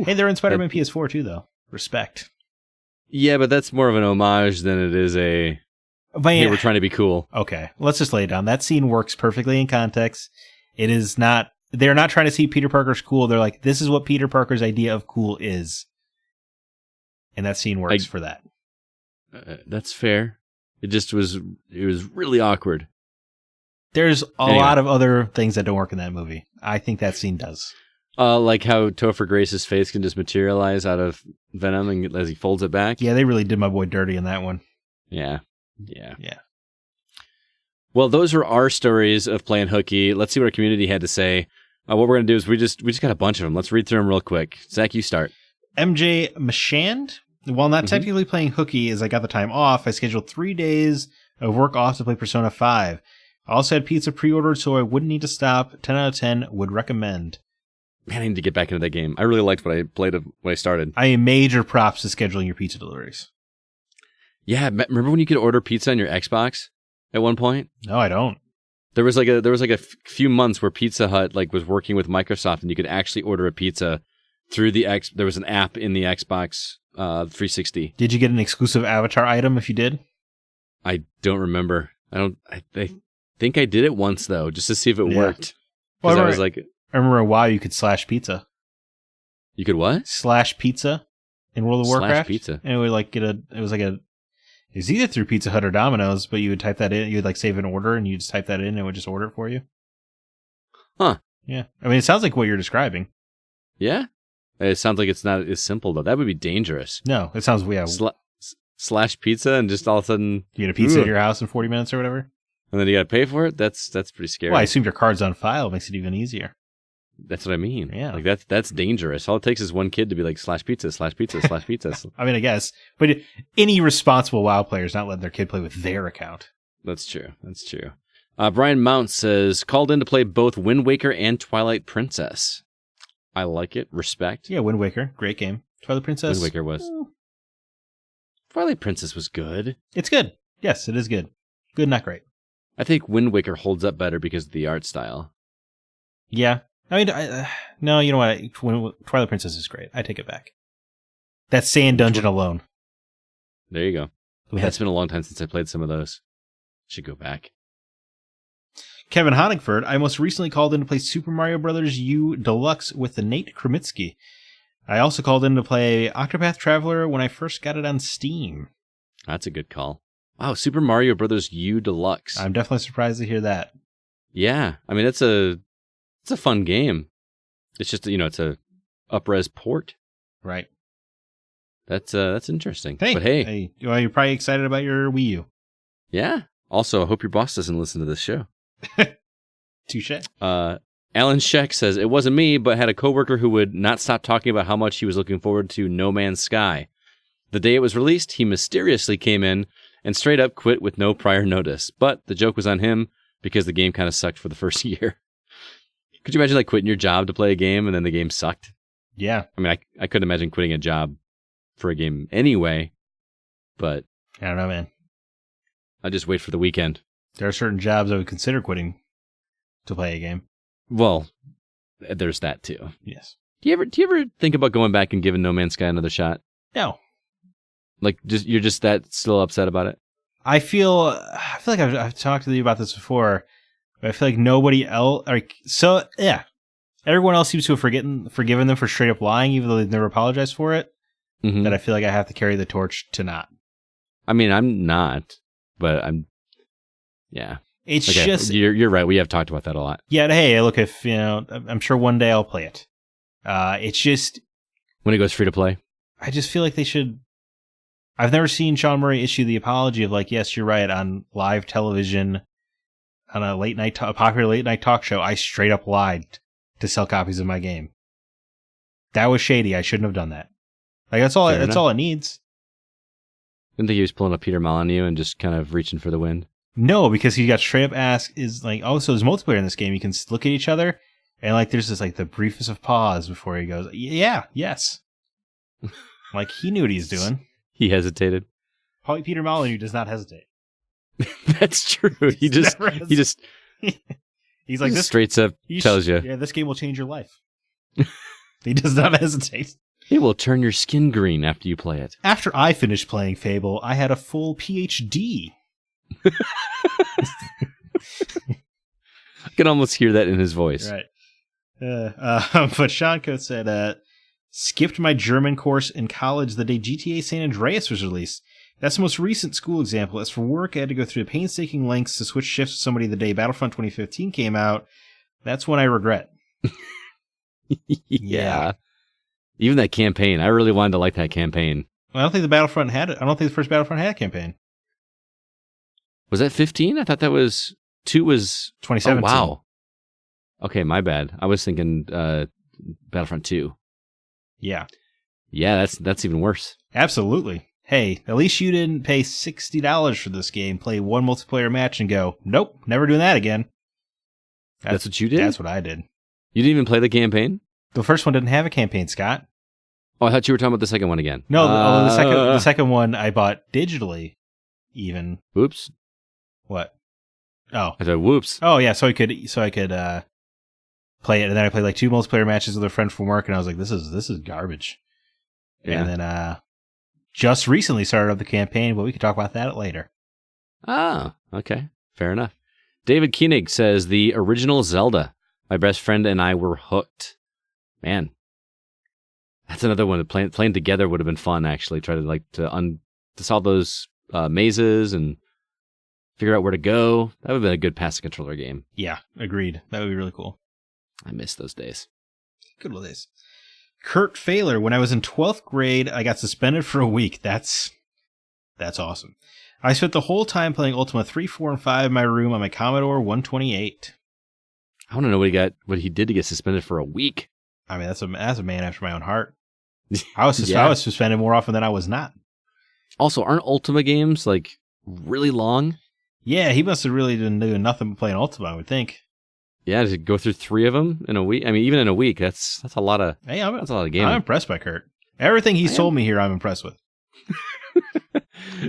Hey, they're in Spider-Man PS4 too, though. Respect. Yeah, but that's more of an homage than it is a... Hey, we're trying to be cool. Okay, let's just lay it down. That scene works perfectly in context. It is not... They're not trying to see Peter Parker's cool. They're like, this is what Peter Parker's idea of cool is. And that scene works for that. That's fair. It was really awkward. There's a lot of other things that don't work in that movie. I think that scene does. Like how Topher Grace's face can just materialize out of Venom and as he folds it back. Yeah, they really did my boy dirty in that one. Yeah. Well, those were our stories of playing Hooky. Let's see what our community had to say. What we're going to do is we just got a bunch of them. Let's read through them real quick. Zach, you start. MJ Mashand. While not technically playing Hooky as I got the time off, I scheduled 3 days of work off to play Persona 5. I also had pizza pre-ordered so I wouldn't need to stop. 10 out of 10 would recommend. Man, I need to get back into that game. I really liked what I played when I started. I am major props to scheduling your pizza deliveries. Yeah, remember when you could order pizza on your Xbox at one point? No, I don't. There was like a few months where Pizza Hut was working with Microsoft and you could actually order a pizza through there was an app in the Xbox 360. Did you get an exclusive avatar item if you did? I don't remember. I think I did it once though, just to see if it worked. Well, I remember WoW you could slash pizza. You could what? Slash pizza in World of Warcraft. Slash pizza. And it would it was either through Pizza Hut or Domino's, but you would type that in, you would save an order and you just type that in and it would just order it for you. Huh. Yeah. I mean, it sounds like what you're describing. Yeah? It sounds like it's not as simple though. That would be dangerous. No, it sounds slash pizza and just all of a sudden you get a pizza at your house in 40 minutes or whatever. And then you got to pay for it? That's pretty scary. Well, I assume your card's on file. It makes it even easier. That's what I mean. Yeah. Like that's dangerous. All it takes is one kid to be like slash pizza, slash pizza, slash pizza. I mean, I guess. But any responsible WoW player is not letting their kid play with their account. That's true. Brian Mount says, called in to play both Wind Waker and Twilight Princess. I like it. Respect. Yeah, Wind Waker. Great game. Twilight Princess. Wind Waker was. Twilight Princess was good. It's good. Yes, it is good. Good, not great. I think Wind Waker holds up better because of the art style. Yeah. I mean, no, you know what? Twilight Princess is great. I take it back. That Sand Dungeon alone. There you go. It's been a long time since I played some of those. Should go back. Kevin Honigford, I most recently called in to play Super Mario Bros. U Deluxe with Nate Kremitsky. I also called in to play Octopath Traveler when I first got it on Steam. That's a good call. Wow, Super Mario Bros. U Deluxe. I'm definitely surprised to hear that. Yeah, I mean, it's a fun game. It's just, it's a up-res port. Right. That's interesting. Hey, but hey. Well, you're probably excited about your Wii U. Yeah. Also, I hope your boss doesn't listen to this show. Touche. Alan Scheck says, it wasn't me, but had a coworker who would not stop talking about how much he was looking forward to No Man's Sky. The day it was released, he mysteriously came in and straight up quit with no prior notice. But the joke was on him because the game kind of sucked for the first year. Could you imagine quitting your job to play a game and then the game sucked? Yeah. I mean, I couldn't imagine quitting a job for a game anyway, but... I don't know, man. I'll just wait for the weekend. There are certain jobs I would consider quitting to play a game. Well, there's that too. Yes. Do you ever think about going back and giving No Man's Sky another shot? No. You're just that still upset about it? I feel like I've talked to you about this before, but I feel like nobody else... yeah. Everyone else seems to have forgiven them for straight up lying, even though they've never apologized for it. Mm-hmm. That I feel like I have to carry the torch to not. I mean, I'm not, but I'm... Yeah. It's just... You're right. We have talked about that a lot. Yeah, hey, look, if, I'm sure one day I'll play it. It's just... When it goes free to play? I just feel like they should... I've never seen Sean Murray issue the apology of yes, you're right, on live television, on a popular late night talk show, I straight up lied to sell copies of my game. That was shady. I shouldn't have done that. That's all it needs. Didn't think he was pulling a Peter Molyneux and just kind of reaching for the wind? No, because he got straight up asked, is like, oh, so there's multiplayer in this game. You can look at each other, and like there's this like the briefest of pause before he goes, yeah, yes. Like he knew what he's doing. He hesitated. Probably Peter Molyneux does not hesitate. That's true. He just he's like this straight up tells you. Yeah, this game will change your life. He does not hesitate. It will turn your skin green after you play it. After I finished playing Fable, I had a full PhD. I can almost hear that in his voice. Right. But Sean Coates said, skipped my German course in college the day GTA San Andreas was released. That's the most recent school example. As for work, I had to go through the painstaking lengths to switch shifts with somebody the day Battlefront 2015 came out. That's one I regret. Yeah. Even that campaign. I really wanted to like that campaign. Well, I don't think the Battlefront had it. I don't think the first Battlefront had a campaign. Was that 15? I thought that was 2 was 2017. Oh, wow. Okay, my bad. I was thinking Battlefront 2. Yeah. Yeah, that's even worse. Absolutely. Hey, at least you didn't pay $60 for this game, play one multiplayer match, and go, nope, never doing that again. That's what you did? That's what I did. You didn't even play the campaign? The first one didn't have a campaign, Scott. Oh, I thought you were talking about the second one again. No, the second one I bought digitally, even. Whoops. What? Oh. I said, whoops. Oh, yeah, so I could play it, and then I played like 2 multiplayer matches with a friend from work, and I was like, this is garbage. Yeah. And then just recently started up the campaign, but we can talk about that later. Ah, okay. Fair enough. David Koenig says, the original Zelda. My best friend and I were hooked. Man. That's another one. Playing together would have been fun, actually. Try to solve those mazes and figure out where to go. That would have been a good passive controller game. Yeah, agreed. That would be really cool. I miss those days. Good old days. Kurt Failer, when I was in 12th grade, I got suspended for a week. That's awesome. I spent the whole time playing Ultima 3, 4, and 5 in my room on my Commodore 128. I want to know what he did to get suspended for a week. I mean, that's a man after my own heart. I was suspended more often than I was not. Also, aren't Ultima games like really long? Yeah, he must have really been doing nothing but playing Ultima, I would think. Yeah, to go through 3 of them in a week. I mean, even in a week, that's a lot of. Hey, that's a lot of gaming. I'm impressed by Kurt. Everything he's told me here, I'm impressed with.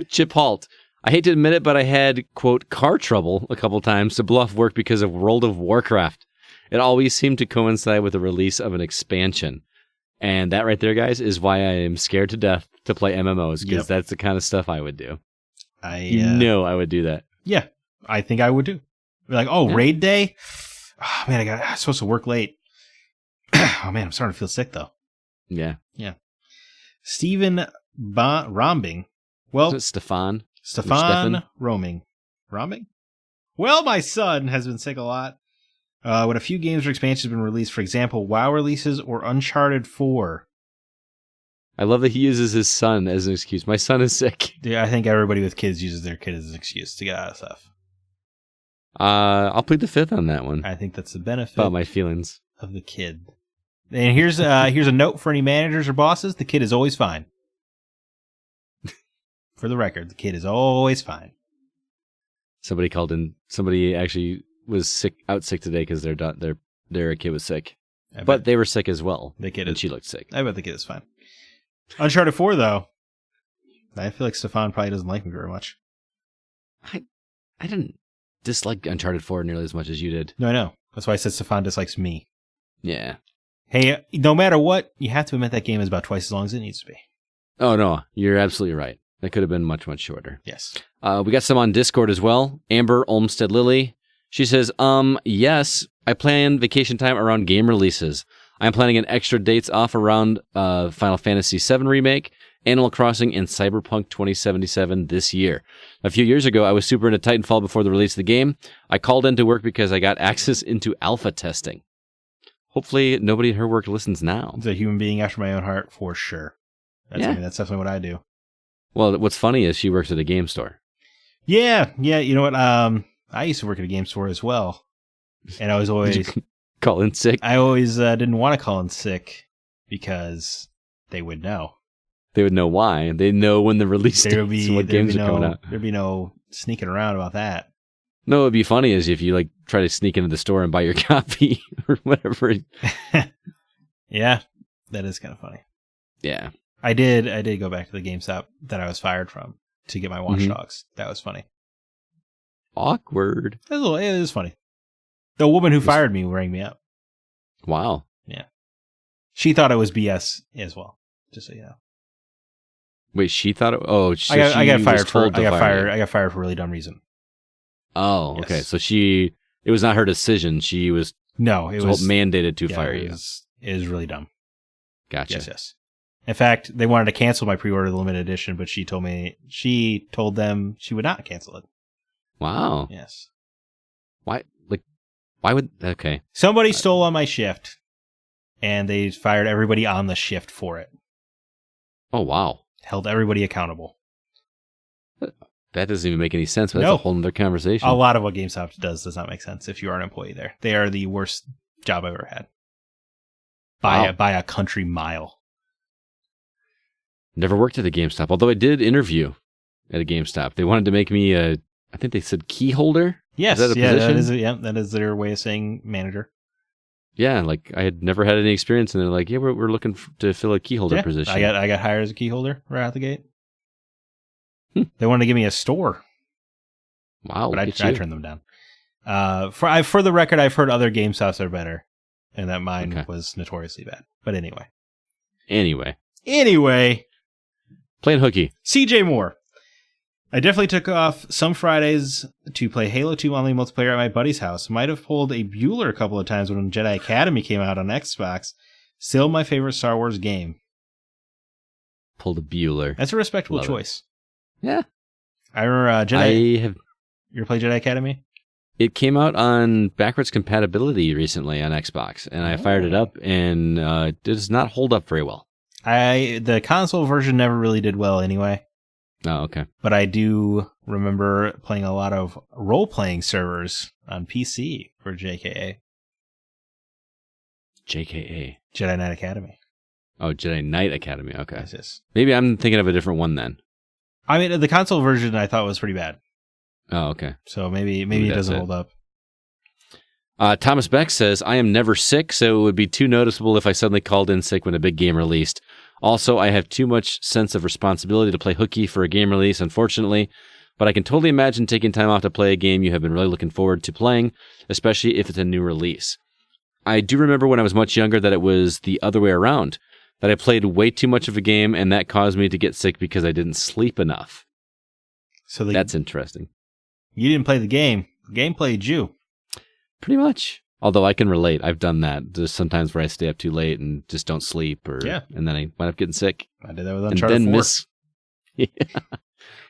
Chip Halt. I hate to admit it, but I had, quote, car trouble a couple times to blow off work because of World of Warcraft. It always seemed to coincide with the release of an expansion. And that right there, guys, is why I am scared to death to play MMOs, because that's the kind of stuff I would do. I would do that. Yeah, I think I would do. Be like, raid day? Oh, man, I'm supposed to work late. Oh, man, I'm starting to feel sick, though. Yeah. Yeah. Stephen Rombing. Well, Stefan Rombing. Rombing? Well, my son has been sick a lot. When a few games or expansions have been released, for example, WoW releases or Uncharted 4. I love that he uses his son as an excuse. My son is sick. Yeah, I think everybody with kids uses their kid as an excuse to get out of stuff. I'll plead the fifth on that one. I think that's the benefit about my feelings of the kid. And here's a note for any managers or bosses: the kid is always fine. For the record, the kid is always fine. Somebody called in. Somebody actually was sick today because their kid was sick, but they were sick as well. She looked sick. I bet the kid is fine. Uncharted 4, though, I feel like Stefan probably doesn't like me very much. I didn't dislike Uncharted 4 nearly as much as you did. No, I know. That's why I said Stefan dislikes me. Yeah. Hey, no matter what, you have to admit that game is about twice as long as it needs to be. Oh, no. You're absolutely right. That could have been much, much shorter. Yes. We got some on Discord as well. Amber Olmsted Lily. She says, yes, I plan vacation time around game releases. I'm planning an extra dates off around Final Fantasy VII Remake, Animal Crossing, and Cyberpunk 2077 this year. A few years ago, I was super into Titanfall before the release of the game. I called into work because I got access into alpha testing. Hopefully, nobody at her work listens now. It's a human being after my own heart, for sure. That's definitely what I do. Well, what's funny is she works at a game store. Yeah. You know what? I used to work at a game store as well. And I was always... call in sick? I always didn't want to call in sick because they would know. They would know why. They know when the release dates and what games are coming out. There'd be no sneaking around about that. No, it'd be funny is if you like try to sneak into the store and buy your copy or whatever. Yeah, that is kind of funny. Yeah. I did go back to the GameStop that I was fired from to get my Watch Dogs. That was funny. Awkward. It was funny. The woman who fired me rang me up. Wow. Yeah. She thought it was BS as well, just so you know. Wait, she thought it... Oh, so I got fired for... I got fired for a really dumb reason. Oh, yes. Okay. So it was not her decision. She was... No, it was mandated to fire you. It was really dumb. Gotcha. Yes. In fact, they wanted to cancel my pre-order of the limited edition, but she told them she would not cancel it. Wow. Yes. Why? Like, why would? Okay. Somebody stole on my shift, and they fired everybody on the shift for it. Oh wow. Held everybody accountable. That doesn't even make any sense. But that's a whole other conversation. A lot of what GameStop does not make sense if you are an employee there. They are the worst job I've ever had. By a country mile. Never worked at a GameStop, although I did interview at a GameStop. They wanted to make me I think they said key holder. Yes, is that a position? That is their way of saying manager. Yeah, like I had never had any experience, and they're like, "Yeah, we're looking to fill a key holder position." I got hired as a key holder right out the gate. They wanted to give me a store. Wow, but I turned them down. For the record, I've heard other GameStops are better, and that mine was notoriously bad. But anyway. Playing Hooky. CJ Moore. I definitely took off some Fridays to play Halo 2 online multiplayer at my buddy's house. Might have pulled a Bueller a couple of times when Jedi Academy came out on Xbox. Still my favorite Star Wars game. Pulled a Bueller. That's a respectable choice. Yeah. I remember You ever played Jedi Academy? It came out on backwards compatibility recently on Xbox, and I fired it up, and it does not hold up very well. The console version never really did well anyway. Oh, okay. But I do remember playing a lot of role-playing servers on PC for JKA. JKA? Jedi Knight Academy. Oh, Jedi Knight Academy. Okay. Yes. Maybe I'm thinking of a different one then. I mean, the console version I thought was pretty bad. Oh, okay. So maybe it doesn't hold up. Thomas Beck says, I am never sick, so it would be too noticeable if I suddenly called in sick when a big game released. Also, I have too much sense of responsibility to play hooky for a game release, unfortunately, but I can totally imagine taking time off to play a game you have been really looking forward to playing, especially if it's a new release. I do remember when I was much younger that it was the other way around, that I played way too much of a game, and that caused me to get sick because I didn't sleep enough. So that's interesting. You didn't play the game. The game played you. Pretty much. Although I can relate. I've done that. There's sometimes where I stay up too late and just don't sleep, and then I wind up getting sick. I did that with Uncharted 4. Yeah.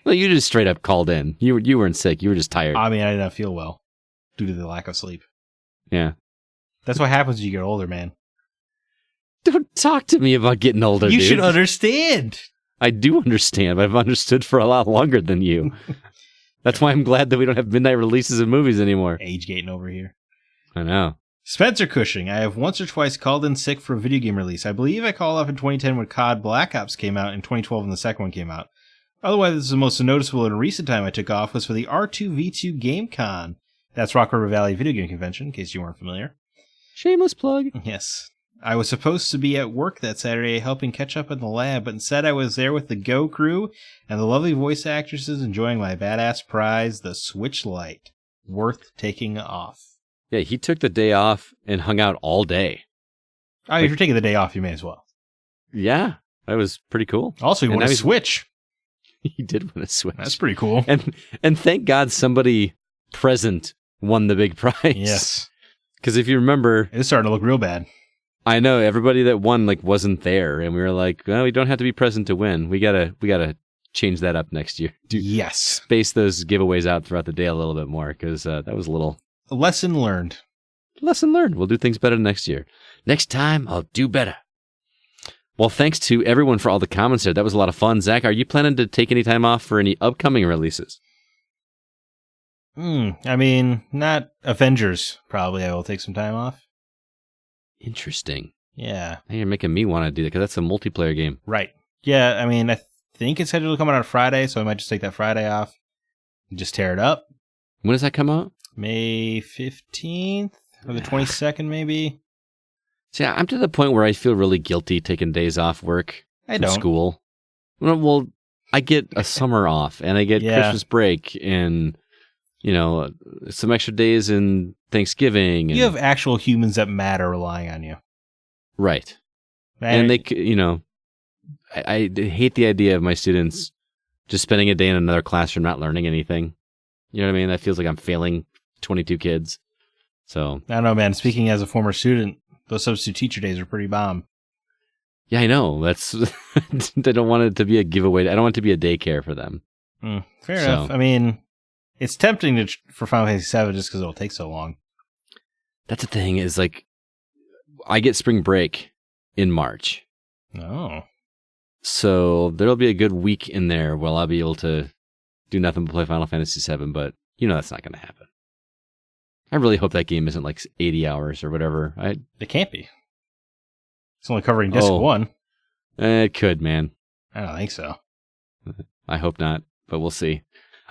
Well, you just straight up called in. You weren't sick. You were just tired. I mean, I did not feel well due to the lack of sleep. Yeah. That's what happens when you get older, man. Don't talk to me about getting older, You dude. should understand. I do understand, but I've understood for a lot longer than you. That's why I'm glad that we don't have midnight releases of movies anymore. Age gating over here. I know. Spencer Cushing. I have once or twice called in sick for a video game release. I believe I called off in 2010 when COD Black Ops came out, and 2012 when the second one came out. Otherwise, this is the most noticeable in recent time I took off was for the R2V2 GameCon. That's Rock River Valley Video Game Convention, in case you weren't familiar. Shameless plug. Yes. I was supposed to be at work that Saturday helping catch up in the lab, but instead I was there with the Go crew and the lovely voice actresses enjoying my badass prize, the Switch Lite. Worth taking off. Yeah, he took the day off and hung out all day. Oh, if you're taking the day off, you may as well. Yeah, that was pretty cool. Also, he won a Switch. He did win a Switch. That's pretty cool. And thank God somebody present won the big prize. Yes. Because if you remember... It's starting to look real bad. I know, everybody that won wasn't there, and we were like, well, we don't have to be present to win. We gotta change that up next year. Yes. Space those giveaways out throughout the day a little bit more, because that was a little... Lesson learned. Lesson learned. We'll do things better next year. Next time, I'll do better. Well, thanks to everyone for all the comments there. That was a lot of fun. Zach, are you planning to take any time off for any upcoming releases? I mean, not Avengers. Probably I will take some time off. Interesting. Yeah. Now you're making me want to do that, because that's a multiplayer game. Right. Yeah, I mean, I think it's scheduled to come out on Friday, so I might just take that Friday off and just tear it up. When does that come out? May 15th or the 22nd, maybe. See, I'm to the point where I feel really guilty taking days off work from school. Well, I get a summer off, and I get Christmas break, and some extra days in Thanksgiving. You have actual humans that matter relying on you, right? And they, I hate the idea of my students just spending a day in another classroom not learning anything. You know what I mean? That feels like I'm failing 22 kids. So I don't know, man. Speaking as a former student, those substitute teacher days are pretty bomb. Yeah, I know. That's I don't want it to be a giveaway. I don't want it to be a daycare for them. Fair enough. I mean, it's tempting for Final Fantasy VII just because it'll take so long. That's the thing is, like, I get spring break in March. Oh. So there'll be a good week in there where I'll be able to do nothing but play Final Fantasy VII, but that's not going to happen. I really hope that game isn't like 80 hours or whatever. It can't be. It's only covering disc 1. It could, man. I don't think so. I hope not, but we'll see.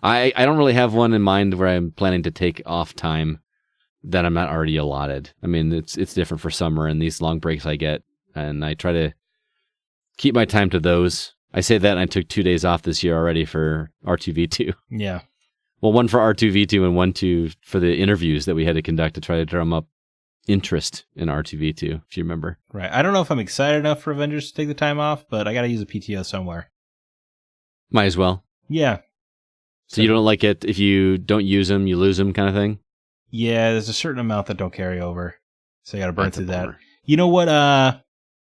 I don't really have one in mind where I'm planning to take off time that I'm not already allotted. I mean, it's different for summer and these long breaks I get, and I try to keep my time to those. I say that, and I took 2 days off this year already for R2V2. Yeah. Well, one for R2V2 and one for the interviews that we had to conduct to try to drum up interest in R2V2, if you remember. Right. I don't know if I'm excited enough for Avengers to take the time off, but I got to use a PTO somewhere. Might as well. Yeah. So you don't like it if you don't use them, you lose them kind of thing? Yeah, there's a certain amount that don't carry over. So I got to burn through that. You know what? I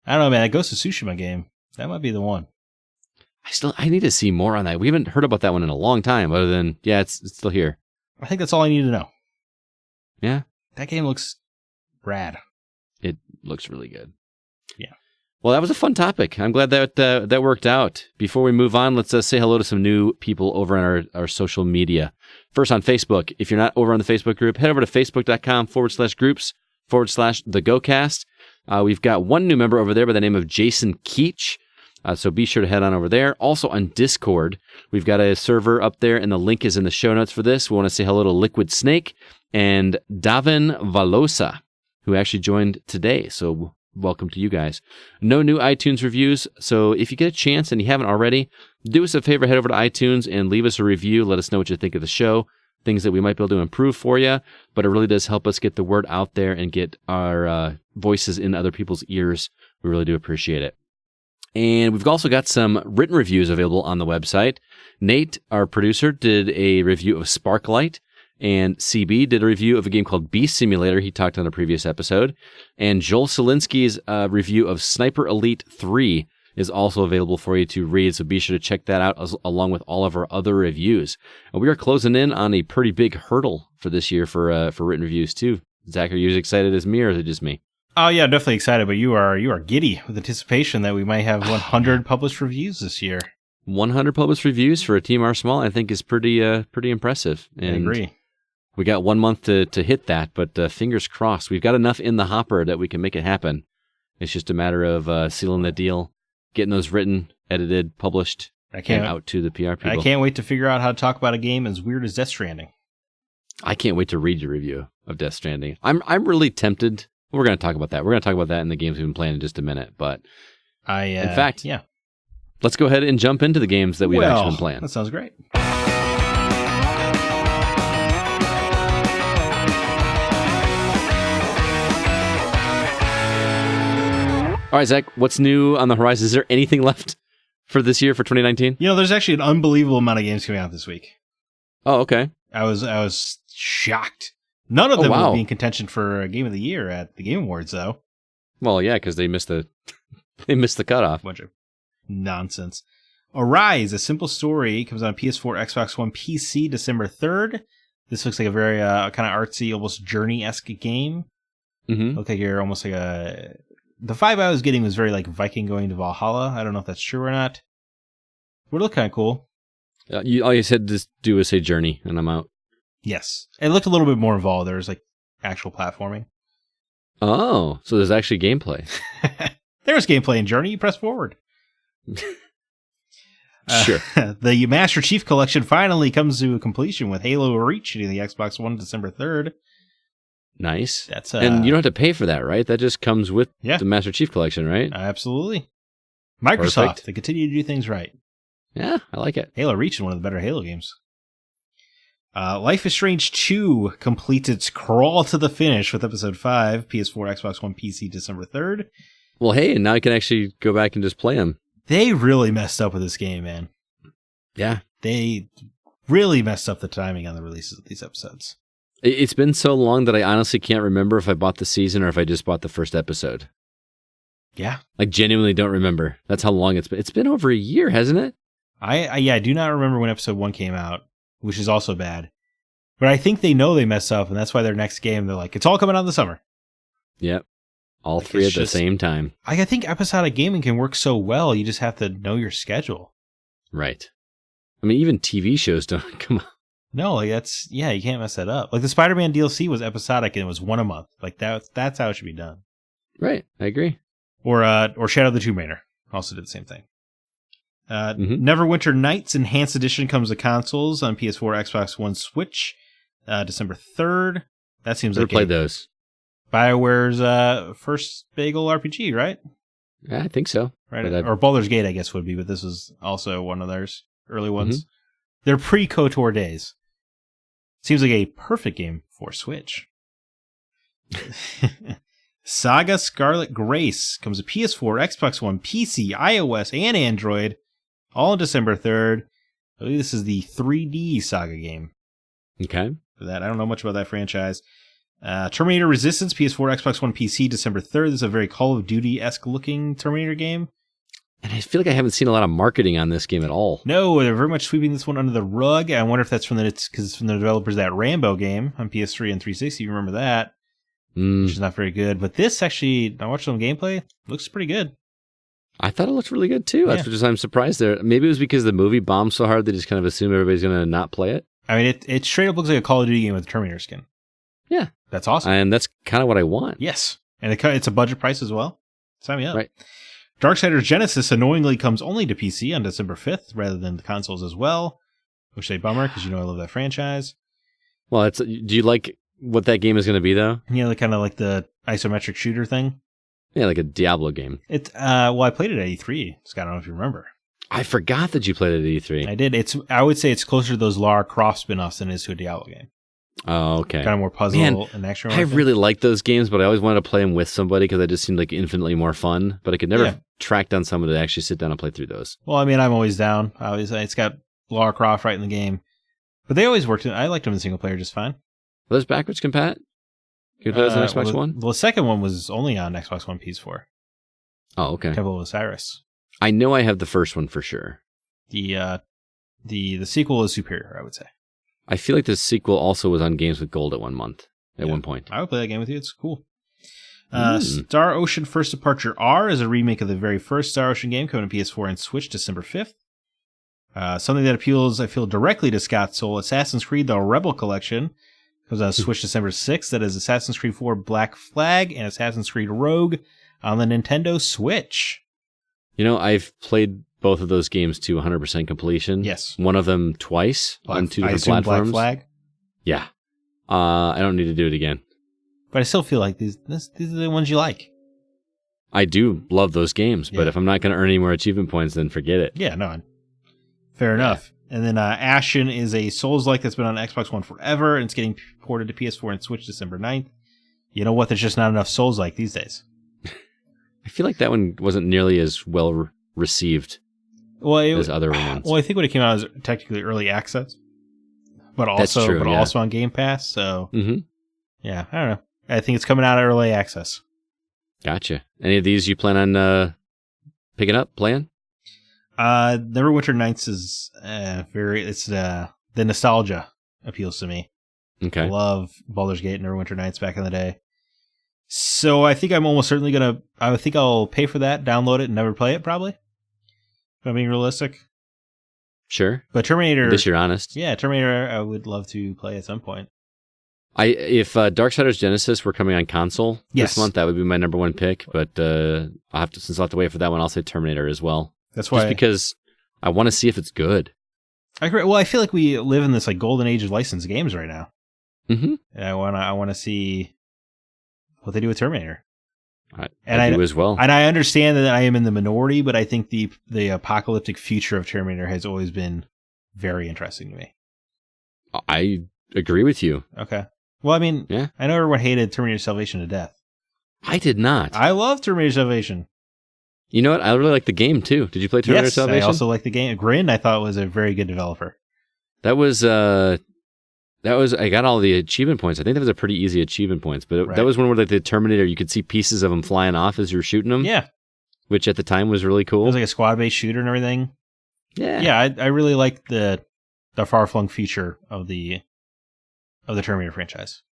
don't know, man. That Ghost of Tsushima game, that might be the one. I need to see more on that. We haven't heard about that one in a long time, other than, it's still here. I think that's all I need to know. Yeah? That game looks rad. It looks really good. Yeah. Well, that was a fun topic. I'm glad that worked out. Before we move on, let's say hello to some new people over on our social media. First on Facebook. If you're not over on the Facebook group, head over to facebook.com/groups/thegocast. We've got one new member over there by the name of Jason Keach. So be sure to head on over there. Also on Discord, we've got a server up there, and the link is in the show notes for this. We want to say hello to Liquid Snake and Davin Valosa, who actually joined today. So welcome to you guys. No new iTunes reviews, so if you get a chance and you haven't already, do us a favor, head over to iTunes and leave us a review. Let us know what you think of the show, things that we might be able to improve for you, but it really does help us get the word out there and get our voices in other people's ears. We really do appreciate it. And we've also got some written reviews available on the website. Nate, our producer, did a review of Sparklight, and CB did a review of a game called Beast Simulator he talked on a previous episode. And Joel Selinsky's review of Sniper Elite 3 is also available for you to read, so be sure to check that out along with all of our other reviews. And we are closing in on a pretty big hurdle for this year for written reviews too. Zach, are you as excited as me, or is it just me? Oh yeah, definitely excited, but you are giddy with anticipation that we might have 100 published reviews this year. 100 published reviews for a team our small, I think, is pretty impressive. And I agree. We got 1 month to hit that, but fingers crossed. We've got enough in the hopper that we can make it happen. It's just a matter of sealing the deal, getting those written, edited, published, and out to the PR people. I can't wait to figure out how to talk about a game as weird as Death Stranding. I can't wait to read your review of Death Stranding. I'm really tempted. We're going to talk about that. We're going to talk about that in the games we've been playing in just a minute. But in fact, let's go ahead and jump into the games that we've actually been playing. That sounds great. All right, Zach, what's new on the horizon? Is there anything left for this year, for 2019? There's actually an unbelievable amount of games coming out this week. Oh, okay. I was shocked. None of them will be in contention for Game of the Year at the Game Awards, though. Well, yeah, because they missed the cutoff. Bunch of nonsense. Arise, a simple story, comes on PS4, Xbox One, PC, December 3rd. This looks like a very kind of artsy, almost Journey-esque game. Mm-hmm. Look like you're almost like a... The vibe I was getting was very like Viking going to Valhalla. I don't know if that's true or not. Would look kind of cool. All you said to do was say Journey, and I'm out. Yes. It looked a little bit more involved. There was like actual platforming. Oh, so there's actually gameplay. There was gameplay in Journey. You press forward. Sure. The Master Chief Collection finally comes to completion with Halo Reach hitting the Xbox One December 3rd. Nice. And you don't have to pay for that, right? That just comes with the Master Chief Collection, right? Absolutely. Microsoft, Perfect. They continue to do things right. Yeah, I like it. Halo Reach is one of the better Halo games. Life is Strange 2 completes its crawl to the finish with Episode 5, PS4, Xbox One, PC, December 3rd. Well, hey, and now I can actually go back and just play them. They really messed up with this game, man. Yeah. They really messed up the timing on the releases of these episodes. It's been so long that I honestly can't remember if I bought the season or if I just bought the first episode. Yeah. I genuinely don't remember. That's how long it's been. It's been over a year, hasn't it? I do not remember when Episode 1 came out, which is also bad. But I think they know they messed up, and that's why their next game, they're like, it's all coming out in the summer. Yep. All three at the same time. I think episodic gaming can work so well, you just have to know your schedule. Right. I mean, even TV shows don't come on. No, you can't mess that up. Like the Spider-Man DLC was episodic and it was one a month. Like that's how it should be done. Right, I agree. Or Shadow of the Tomb Raider also did the same thing. Neverwinter Nights Enhanced Edition comes to consoles on PS4, Xbox One, Switch, December 3rd. That seems like played those. BioWare's first big old RPG, right? Yeah, I think so. Right, or Baldur's Gate, I guess would be, but this was also one of theirs early ones. Mm-hmm. They're pre-KOTOR days. Seems like a perfect game for Switch. Saga Scarlet Grace comes to PS4, Xbox One, PC, iOS, and Android, all on December 3rd. I believe this is the 3D Saga game. Okay. For that, I don't know much about that franchise. Terminator Resistance, PS4, Xbox One, PC, December 3rd. This is a very Call of Duty-esque looking Terminator game. And I feel like I haven't seen a lot of marketing on this game at all. No, they're very much sweeping this one under the rug. I wonder if that's because it's from the developers of that Rambo game on PS3 and 360. You remember that? Which is not very good. But this actually, I watched some gameplay. Looks pretty good. I thought it looked really good too. That's what I'm surprised there. Maybe it was because the movie bombed so hard they just kind of assume everybody's going to not play it. I mean, it straight up looks like a Call of Duty game with a Terminator skin. Yeah. That's awesome. And that's kind of what I want. Yes. And it's a budget price as well. Sign me up. Right. Darksiders Genesis annoyingly comes only to PC on December 5th rather than the consoles as well, which is a bummer because I love that franchise. Well, do you like what that game is going to be though? Yeah, kind of like the isometric shooter thing. Yeah, like a Diablo game. I played it at E3. Scott, I don't know if you remember. I forgot that you played it at E3. I did. I would say it's closer to those Lara Croft spin-offs than it is to a Diablo game. Oh, okay. Kind of more puzzle and action. I really like those games, but I always wanted to play them with somebody because they just seemed like infinitely more fun. But I could never track down someone to actually sit down and play through those. Well, I mean, I'm always down. It's got Lara Croft right in the game. But they always worked. I liked them in single player just fine. Are those backwards compat? Can you play those on Xbox One? Well, the second one was only on Xbox One PS4. Oh, okay. Temple of Osiris. I know I have the first one for sure. The sequel is superior, I would say. I feel like the sequel also was on Games with Gold at one point. I would play that game with you. It's cool. Star Ocean First Departure R is a remake of the very first Star Ocean game coming to PS4 and Switch December 5th. Something that appeals, I feel, directly to Scott's soul. Assassin's Creed The Rebel Collection comes on Switch December 6th. That is Assassin's Creed 4 Black Flag and Assassin's Creed Rogue on the Nintendo Switch. I've played both of those games to 100% completion. Yes. One of them twice on two different platforms. Black Flag? Yeah. I don't need to do it again. But I still feel like these are the ones you like. I do love those games, but if I'm not going to earn any more achievement points, then forget it. Yeah, no. Fair enough. And then Ashen is a Souls-like that's been on Xbox One forever, and it's getting ported to PS4 and Switch December 9th. You know what? There's just not enough Souls-like these days. I feel like that one wasn't nearly as well received as other ones. Well, I think when it came out, it was technically early access, but also on Game Pass. So, yeah, I don't know. I think it's coming out of early access. Gotcha. Any of these you plan on picking up, playing? Neverwinter Nights is the nostalgia appeals to me. Okay. I love Baldur's Gate and Neverwinter Nights back in the day. So I think I'm almost certainly I think I'll pay for that, download it, and never play it, probably. If I'm being realistic. Sure. But Terminator... At least you're honest. Yeah, Terminator I would love to play at some point. If Darksiders Genesis were coming on console this month, that would be my number one pick. But I'll have to wait for that one, I'll say Terminator as well. That's why... Just because I want to see if it's good. I agree. Well, I feel like we live in this like golden age of licensed games right now. Mm-hmm. And I want to see what they do with Terminator. I do as well. And I understand that I am in the minority, but I think the apocalyptic future of Terminator has always been very interesting to me. I agree with you. Okay. Well, I mean, yeah. I know everyone hated Terminator Salvation to death. I did not. I love Terminator Salvation. You know what? I really like the game, too. Did you play Terminator Salvation? I also like the game. Grin, I thought, was a very good developer. That was I got all the achievement points. I think that was a pretty easy achievement points, but that was one where like the Terminator, you could see pieces of them flying off as you were shooting them. Yeah. Which at the time was really cool. It was like a squad-based shooter and everything. Yeah. Yeah, I really liked the far-flung feature of the Terminator franchise.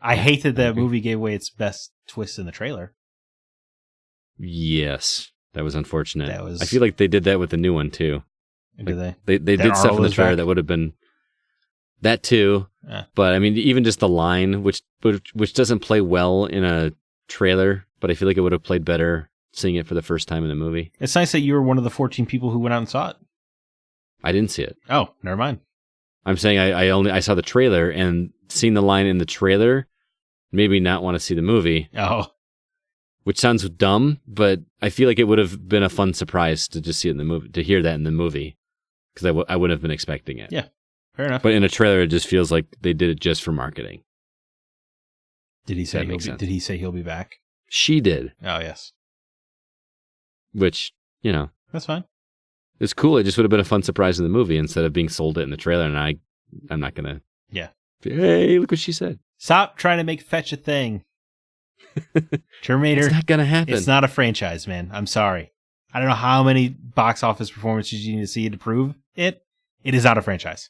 I hate that movie gave away its best twist in the trailer. Yes. That was unfortunate. I feel like they did that with the new one, too. Did like, they did stuff in the trailer that would have been... That too, but I mean, even just the line, which doesn't play well in a trailer, but I feel like it would have played better seeing it for the first time in a movie. It's nice that you were one of the 14 people who went out and saw it. I didn't see it. Oh, never mind. I'm saying I saw the trailer, and seeing the line in the trailer made me not want to see the movie. Oh, which sounds dumb, but I feel like it would have been a fun surprise to just see it in the movie, to hear that in the movie, because I wouldn't have been expecting it. Yeah. Fair enough. But in a trailer, it just feels like they did it just for marketing. Did he say he'll be back? She did. Oh, yes. Which, that's fine. It's cool. It just would have been a fun surprise in the movie instead of being sold it in the trailer. And I'm not gonna. Yeah. Hey, look what she said. Stop trying to make fetch a thing. Terminator. It's not gonna happen. It's not a franchise, man. I'm sorry. I don't know how many box office performances you need to see to prove it. It is not a franchise.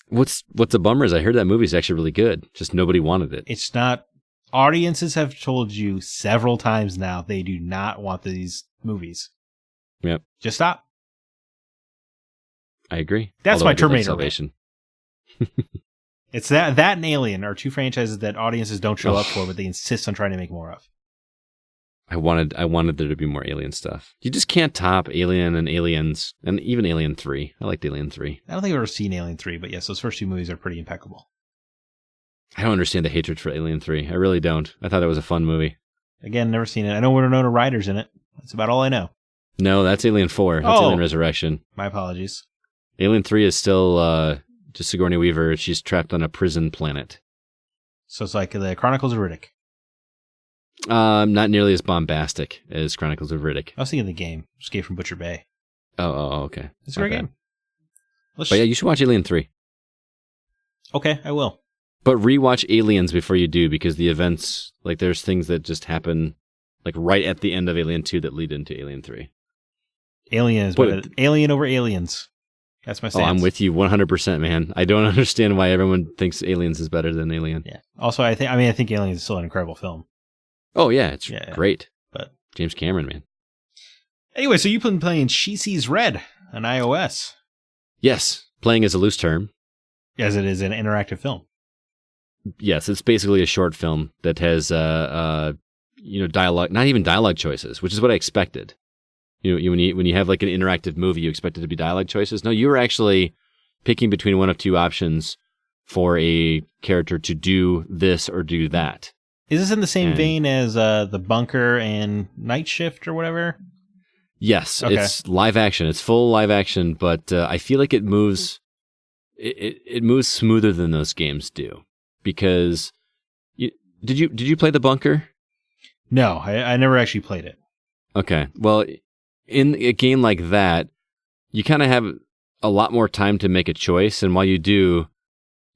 What's a bummer is I heard that movie's actually really good. Just nobody wanted it. It's not. Audiences have told you several times now they do not want these movies. Yep. Just stop. I agree. That's my Terminator Salvation. It's that and Alien are two franchises that audiences don't show up for, but they insist on trying to make more of. I wanted there to be more Alien stuff. You just can't top Alien and Aliens, and even Alien 3. I liked Alien 3. I don't think I've ever seen Alien 3, but yes, those first two movies are pretty impeccable. I don't understand the hatred for Alien 3. I really don't. I thought that was a fun movie. Again, never seen it. I know Winona Ryder's in it. That's about all I know. No, that's Alien 4. That's Alien Resurrection. My apologies. Alien 3 is still just Sigourney Weaver. She's trapped on a prison planet. So it's like the Chronicles of Riddick. Not nearly as bombastic as Chronicles of Riddick. I was thinking the game, Escape from Butcher Bay. Oh, okay. It's a great game. But yeah, you should watch Alien 3. Okay, I will. But rewatch Aliens before you do, because the events, like there's things that just happen like right at the end of Alien 2 that lead into Alien 3. Alien over Aliens. That's my stance. Oh, I'm with you 100%, man. I don't understand why everyone thinks Aliens is better than Alien. Yeah. Also, I think Aliens is still an incredible film. Oh, yeah, it's great. But James Cameron, man. Anyway, so you've been playing She Sees Red on iOS. Yes, playing is a loose term. As it is an interactive film. Yes, it's basically a short film that has, dialogue, not even dialogue choices, which is what I expected. When you have like an interactive movie, you expect it to be dialogue choices. No, you were actually picking between one of two options for a character to do this or do that. Is this in the same vein as The Bunker and Night Shift or whatever? Yes, okay. It's live action. It's full live action, but I feel like it moves. It moves smoother than those games do. Because did you play The Bunker? No, I never actually played it. Okay, well, in a game like that, you kind of have a lot more time to make a choice, and while you do,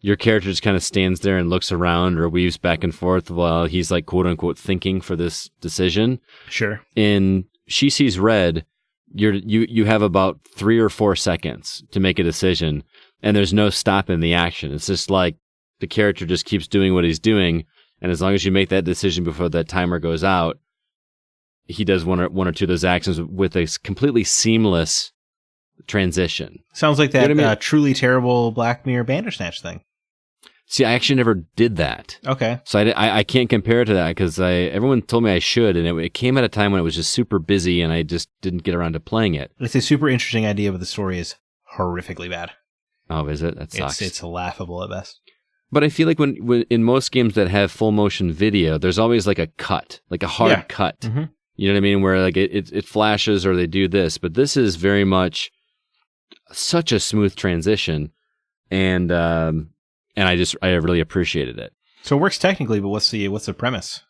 your character just kind of stands there and looks around or weaves back and forth while he's like quote unquote thinking for this decision. Sure. In She Sees Red, you have about 3 or 4 seconds to make a decision, and there's no stop in the action. It's just like the character just keeps doing what he's doing, and as long as you make that decision before that timer goes out, he does one or two of those actions with a completely seamless transition. Sounds like that Truly Terrible Black Mirror Bandersnatch thing. See, I actually never did that. Okay. So I can't compare it to that because everyone told me I should, and it came at a time when it was just super busy, and I just didn't get around to playing it. It's a super interesting idea, but the story is horrifically bad. Oh, is it? That sucks. It's laughable at best. But I feel like when in most games that have full motion video, there's always like a cut, like a hard cut. Mm-hmm. You know what I mean? Where like it flashes or they do this, but this is very much such a smooth transition, and I really appreciated it. So it works technically, but what's the premise?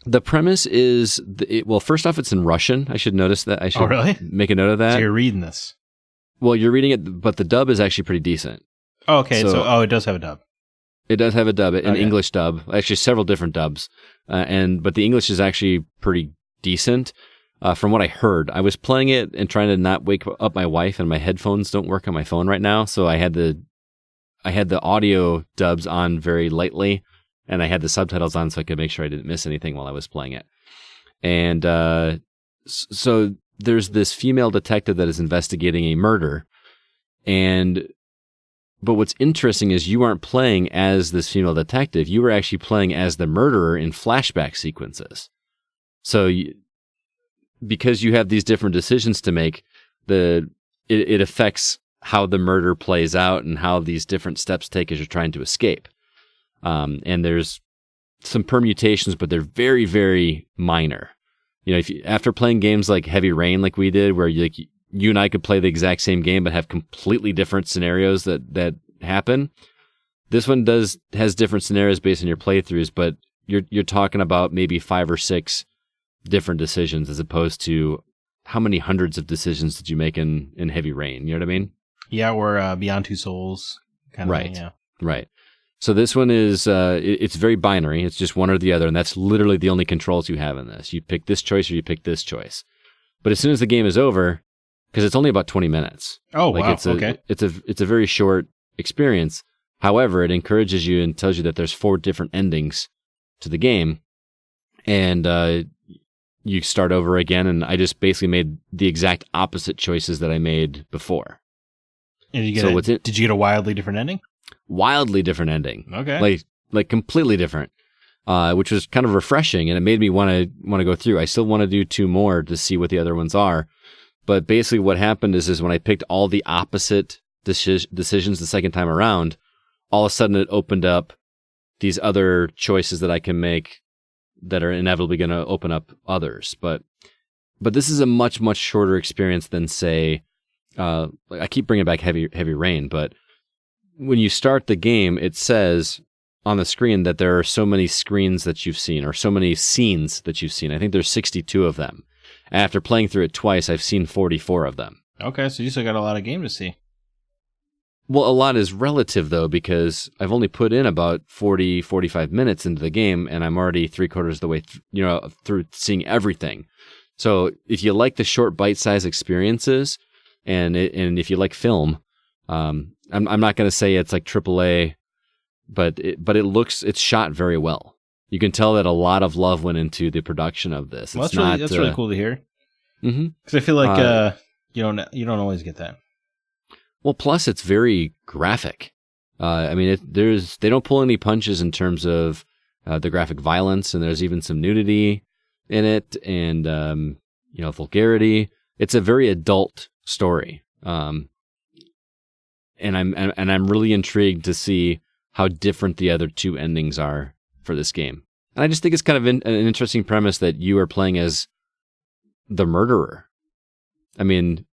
The premise is well, first off, it's in Russian. I should notice that. I should really? Make a note of that. So you're reading this. Well, you're reading it, but the dub is actually pretty decent. Oh, okay. So it does have a dub. It does have a dub, an English dub. Actually, several different dubs, but the English is actually pretty decent. From what I heard, I was playing it and trying to not wake up my wife, and my headphones don't work on my phone right now, so I had the audio dubs on very lightly, and I had the subtitles on so I could make sure I didn't miss anything while I was playing it. And so there's this female detective that is investigating a murder, but what's interesting is you aren't playing as this female detective. You were actually playing as the murderer in flashback sequences. So because you have these different decisions to make, it affects how the murder plays out and how these different steps take as you're trying to escape. And there's some permutations, but they're very, very minor. You know, after playing games like Heavy Rain, like we did, where you and I could play the exact same game but have completely different scenarios that happen. This one has different scenarios based on your playthroughs, but you're talking about maybe 5 or 6 different decisions as opposed to how many hundreds of decisions did you make in Heavy Rain? You know what I mean? Yeah, or Beyond Two Souls kind of right. thing, yeah. Right. So this one is it's very binary. It's just one or the other, and that's literally the only controls you have in this. You pick this choice or you pick this choice. But as soon as the game is over, because it's only about 20 minutes. Oh, wow. Okay. It's a very short experience. However, it encourages you and tells you that there's 4 different endings to the game, and you start over again. And I just basically made the exact opposite choices that I made before. And did you get a wildly different ending? Wildly different ending. Okay. Like completely different, which was kind of refreshing, and it made me want to go through. I still want to do 2 more to see what the other ones are. But basically what happened is when I picked all the opposite decisions the second time around, all of a sudden it opened up these other choices that I can make that are inevitably going to open up others. But this is a much, much shorter experience than, say, I keep bringing back Heavy Rain, but when you start the game, it says on the screen that there are so many screens that you've seen, or so many scenes that you've seen. I think there's 62 of them. After playing through it twice, I've seen 44 of them. Okay, so you still got a lot of game to see. Well, a lot is relative, though, because I've only put in about 40, 45 minutes into the game, and I'm already 3/4 of the way through seeing everything. So if you like the short, bite-sized experiences, and if you like film, I'm not going to say it's like AAA, but it's shot very well. You can tell that a lot of love went into the production of this. Well, that's really cool to hear. Mm-hmm. Because I feel like you don't always get that. Well, plus it's very graphic. I mean, they don't pull any punches in terms of the graphic violence, and there's even some nudity in it, and vulgarity. It's a very adult story, and I'm really intrigued to see how different the other 2 endings are for this game. And I just think it's kind of an interesting premise that you are playing as the murderer. I mean,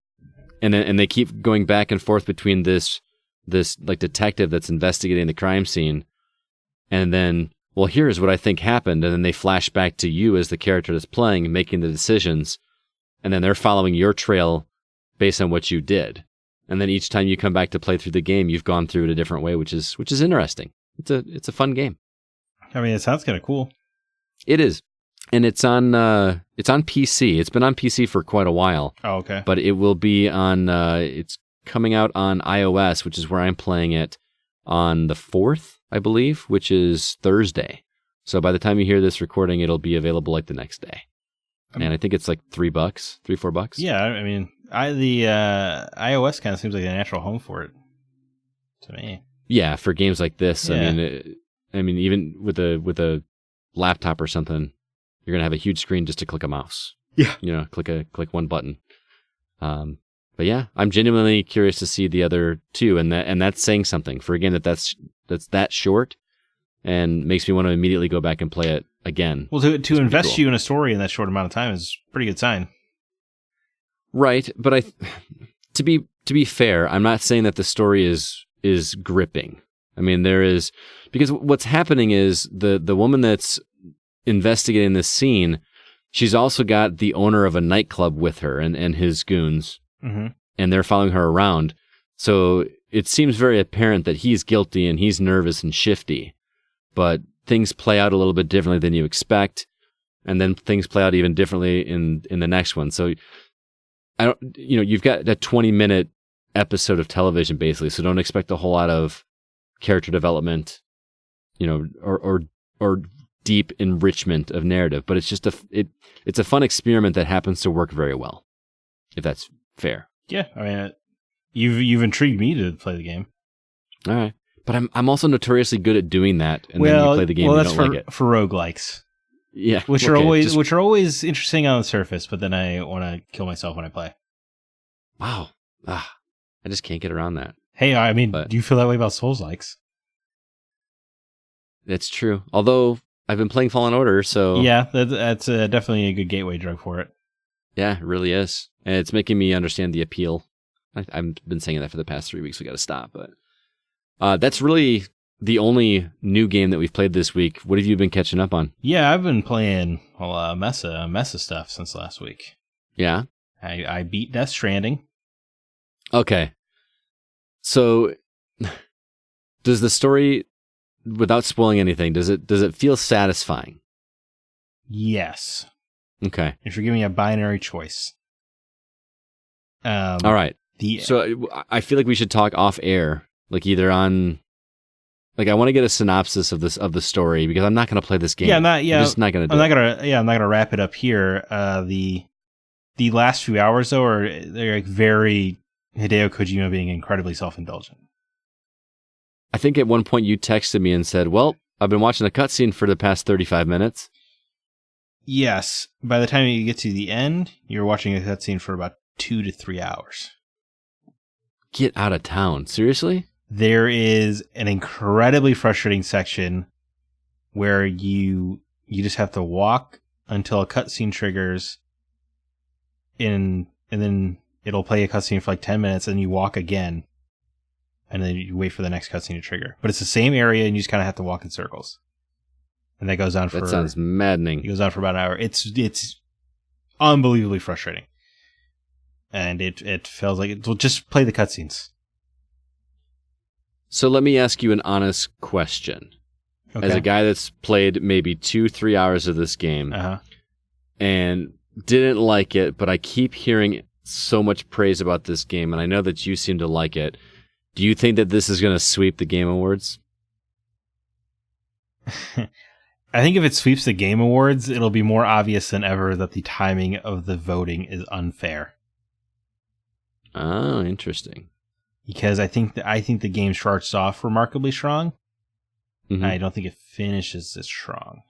and they keep going back and forth between this like detective that's investigating the crime scene, and then, well, here's what I think happened, and then they flash back to you as the character that's playing, making the decisions, and then they're following your trail based on what you did. And then each time you come back to play through the game, you've gone through it a different way, which is interesting. It's a fun game. I mean, it sounds kind of cool. It is, and it's on PC. It's been on PC for quite a while. Oh, okay. But it will be on. It's coming out on iOS, which is where I'm playing it on the 4th, I believe, which is Thursday. So by the time you hear this recording, it'll be available like the next day. And I think it's like $3, $4. Yeah, I mean, the iOS kind of seems like a natural home for it to me. Yeah, for games like this, Yeah. I mean, even with a laptop or something, you're gonna have a huge screen just to click a mouse. Yeah. Click one button. But yeah, I'm genuinely curious to see the other two, and that's saying something for a game that's that short, and makes me want to immediately go back and play it again. Well, to invest you in a story in that short amount of time is a pretty good sign. Right, but to be fair, I'm not saying that the story is gripping. I mean, there is, because what's happening is the woman that's investigating this scene, she's also got the owner of a nightclub with her and his goons, and they're following her around. So it seems very apparent that he's guilty and he's nervous and shifty, but things play out a little bit differently than you expect, and then things play out even differently in the next one. So you've got a 20-minute episode of television basically, so don't expect a whole lot of character development, or deep enrichment of narrative, but it's just it's a fun experiment that happens to work very well, if that's fair. Yeah, I mean, you've intrigued me to play the game. All right, but I'm also notoriously good at doing that, and then you play the game and you don't like it. For roguelikes. Yeah, which are always interesting on the surface, but then I want to kill myself when I play. Wow, I just can't get around that. Hey, I mean, do you feel that way about Souls-likes? That's true. Although I've been playing Fallen Order, so yeah, that's definitely a good gateway drug for it. Yeah, it really is, and it's making me understand the appeal. I've been saying that for the past 3 weeks. We got to stop, but that's really the only new game that we've played this week. What have you been catching up on? Yeah, I've been playing a mess of stuff since last week. Yeah, I beat Death Stranding. Okay, so does the story, without spoiling anything, does it feel satisfying? Yes. Okay. If you're giving me a binary choice. All right. So I feel like we should talk off air, like either on, like I want to get a synopsis of the story, because I'm not going to play this game. Yeah, I'm just not going to. I'm not gonna wrap it up here. The last few hours though they're like very Hideo Kojima being incredibly self-indulgent. I think at one point you texted me and said, "Well, I've been watching the cutscene for the past 35 minutes." Yes. By the time you get to the end, you're watching a cutscene for about 2 to 3 hours. Get out of town. Seriously? There is an incredibly frustrating section where you just have to walk until a cutscene triggers, and then it'll play a cutscene for like 10 minutes, and you walk again, and then you wait for the next cutscene to trigger. But it's the same area, and you just kind of have to walk in circles. And that goes on for... That sounds maddening. It goes on for about an hour. It's unbelievably frustrating. And it feels like... Well, just play the cutscenes. So let me ask you an honest question. Okay. As a guy that's played maybe 2-3 hours of this game, and didn't like it, but I keep hearing so much praise about this game, and I know that you seem to like it. Do you think that this is going to sweep the Game Awards? I think if it sweeps the Game Awards, it'll be more obvious than ever that the timing of the voting is unfair. Oh, interesting. Because I think the game starts off remarkably strong. Mm-hmm. I don't think it finishes as strong.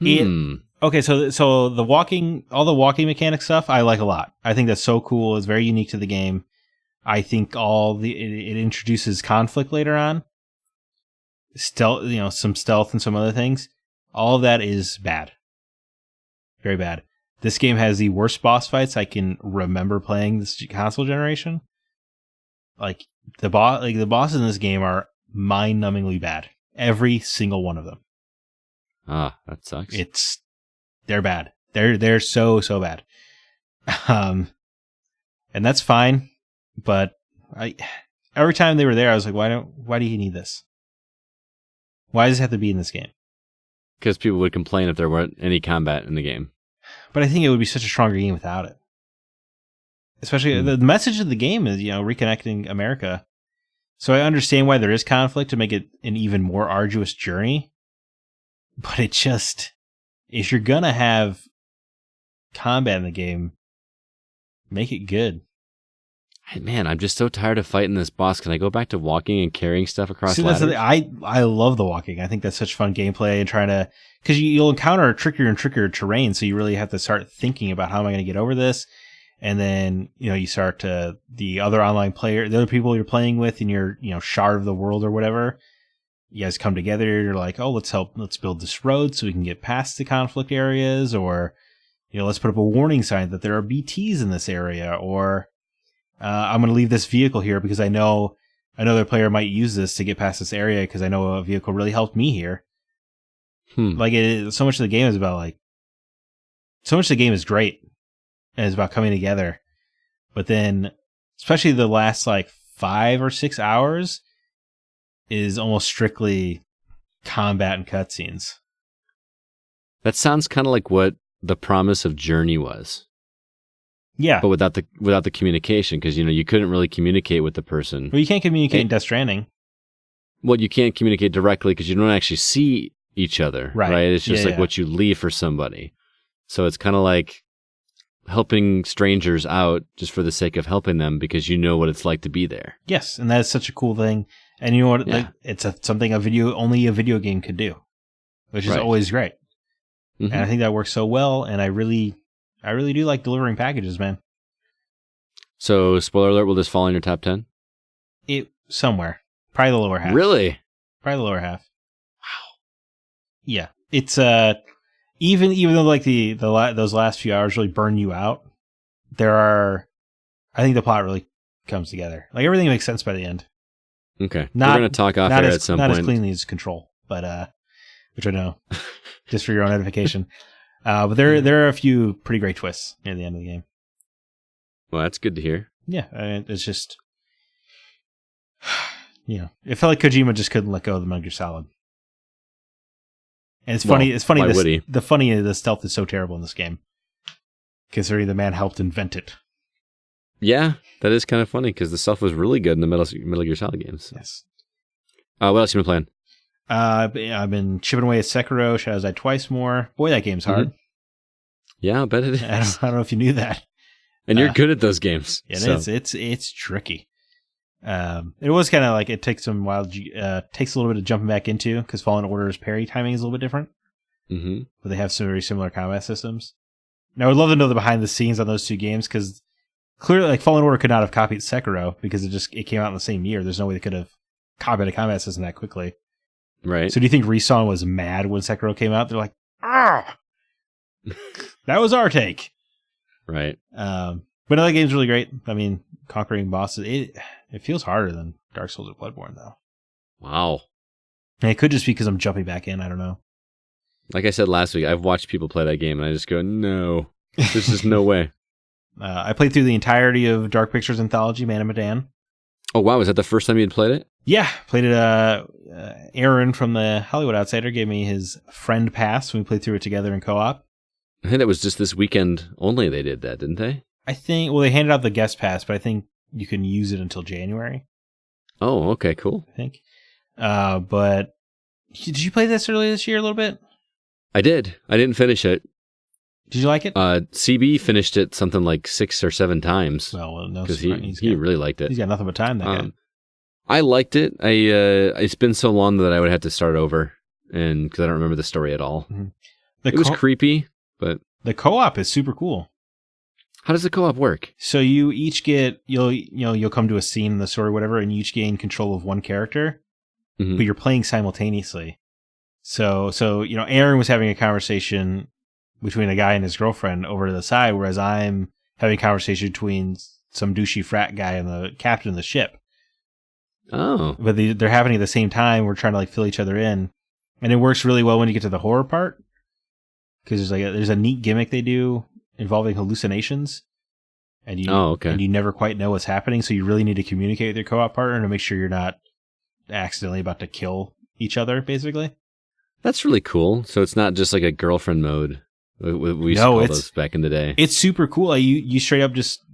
Okay, so all the walking mechanic stuff I like a lot. I think that's so cool. It's very unique to the game. I think it introduces conflict later on. Stealth, some stealth and some other things. All of that is bad. Very bad. This game has the worst boss fights I can remember playing this console generation. Like the bosses in this game are mind-numbingly bad. Every single one of them. Ah, that sucks. They're bad. They're so bad. And that's fine, but every time they were there I was like, why do you need this? Why does it have to be in this game? Because people would complain if there weren't any combat in the game. But I think it would be such a stronger game without it. Especially the message of the game is, reconnecting America. So I understand why there is conflict to make it an even more arduous journey. But it just, if you're gonna have combat in the game, make it good. Man, I'm just so tired of fighting this boss. Can I go back to walking and carrying stuff across ladders? That's I love the walking. I think that's such fun gameplay and trying to, because you'll encounter trickier and trickier terrain, so you really have to start thinking about how am I going to get over this. And then, you start to, the other online player, the other people you're playing with in your, shard of the world or whatever, you guys come together, you're like, oh, let's build this road so we can get past the conflict areas, or, let's put up a warning sign that there are BTs in this area, or I'm going to leave this vehicle here because I know another player might use this to get past this area because I know a vehicle really helped me here. Like, so much of the game is about, so much of the game is great, and it's about coming together. But then, especially the last, 5 or 6 hours, is almost strictly combat and cutscenes. That sounds kind of like what the promise of Journey was. Yeah. But without the communication, because, you couldn't really communicate with the person. Well, you can't communicate in Death Stranding. Well, you can't communicate directly because you don't actually see each other, right? It's just what you leave for somebody. So it's kind of like helping strangers out just for the sake of helping them because you know what it's like to be there. Yes, and that is such a cool thing. And you know what? Yeah. It's something only a video game could do, which is always great. Mm-hmm. And I think that works so well, and I really do like delivering packages, man. So, spoiler alert, will this fall in your top 10? Somewhere. Probably the lower half. Really? Probably the lower half. Wow. Yeah. It's, even though those last few hours really burn you out, I think the plot really comes together. Everything makes sense by the end. Okay. We're going to talk off air at some point. Not as cleanly as Control, but, which I know, just for your own edification. But there are a few pretty great twists near the end of the game. Well, that's good to hear. Yeah, it's just, it felt like Kojima just couldn't let go of the Metal Gear Solid. And it's funny. The stealth is so terrible in this game, considering the man helped invent it. Yeah, that is kind of funny because the stealth was really good in the Metal Gear Solid games. Yes. What else you been playing? I've been chipping away at Sekiro, Shadows Die Twice more. Boy, that game's hard. Mm-hmm. Yeah, I bet it is. I don't know if you knew that. And you're good at those games. Yeah, so. It's tricky. It was kind of it takes some while. Takes a little bit of jumping back into because Fallen Order's parry timing is a little bit different. Mm-hmm. But they have some very similar combat systems. Now, I would love to know the behind the scenes on those two games because clearly, Fallen Order could not have copied Sekiro because it came out in the same year. There's no way they could have copied a combat system that quickly. Right. So do you think Respawn was mad when Sekiro came out? They're like, ah, that was our take. Right. But no, that game's really great. I mean, conquering bosses, it feels harder than Dark Souls or Bloodborne, though. Wow. And it could just be because I'm jumping back in. I don't know. Like I said last week, I've watched people play that game, and I just go, no, there's just no way. I played through the entirety of Dark Pictures Anthology, Man of Medan. Oh, wow. Was that the first time you'd played it? Yeah. Played it. Aaron from the Hollywood Outsider gave me his friend pass when we played through it together in co-op. I think that was just this weekend only they did that, didn't they? I think, they handed out the guest pass, but I think you can use it until January. Oh, okay, cool. I think. But did you play this earlier this year a little bit? I did. I didn't finish it. Did you like it? CB finished it something like 6 or 7 times. Well, no, because he really liked it. He's got nothing but time. That guy. I liked it. It's been so long that I would have to start over, and because I don't remember the story at all. Mm-hmm. It was creepy, but the co-op is super cool. How does the co-op work? So you each get you'll come to a scene in the story, whatever, and you each gain control of one character, mm-hmm. but you're playing simultaneously. So Aaron was having a conversation between a guy and his girlfriend over to the side, whereas I'm having a conversation between some douchey frat guy and the captain of the ship. Oh. But they're happening at the same time. We're trying to fill each other in. And it works really well when you get to the horror part. Because there's a neat gimmick they do involving hallucinations. And you never quite know what's happening. So you really need to communicate with your co-op partner to make sure you're not accidentally about to kill each other, basically. That's really cool. So it's not just like a girlfriend mode. We used to call those back in the day. It's super cool. You straight up just...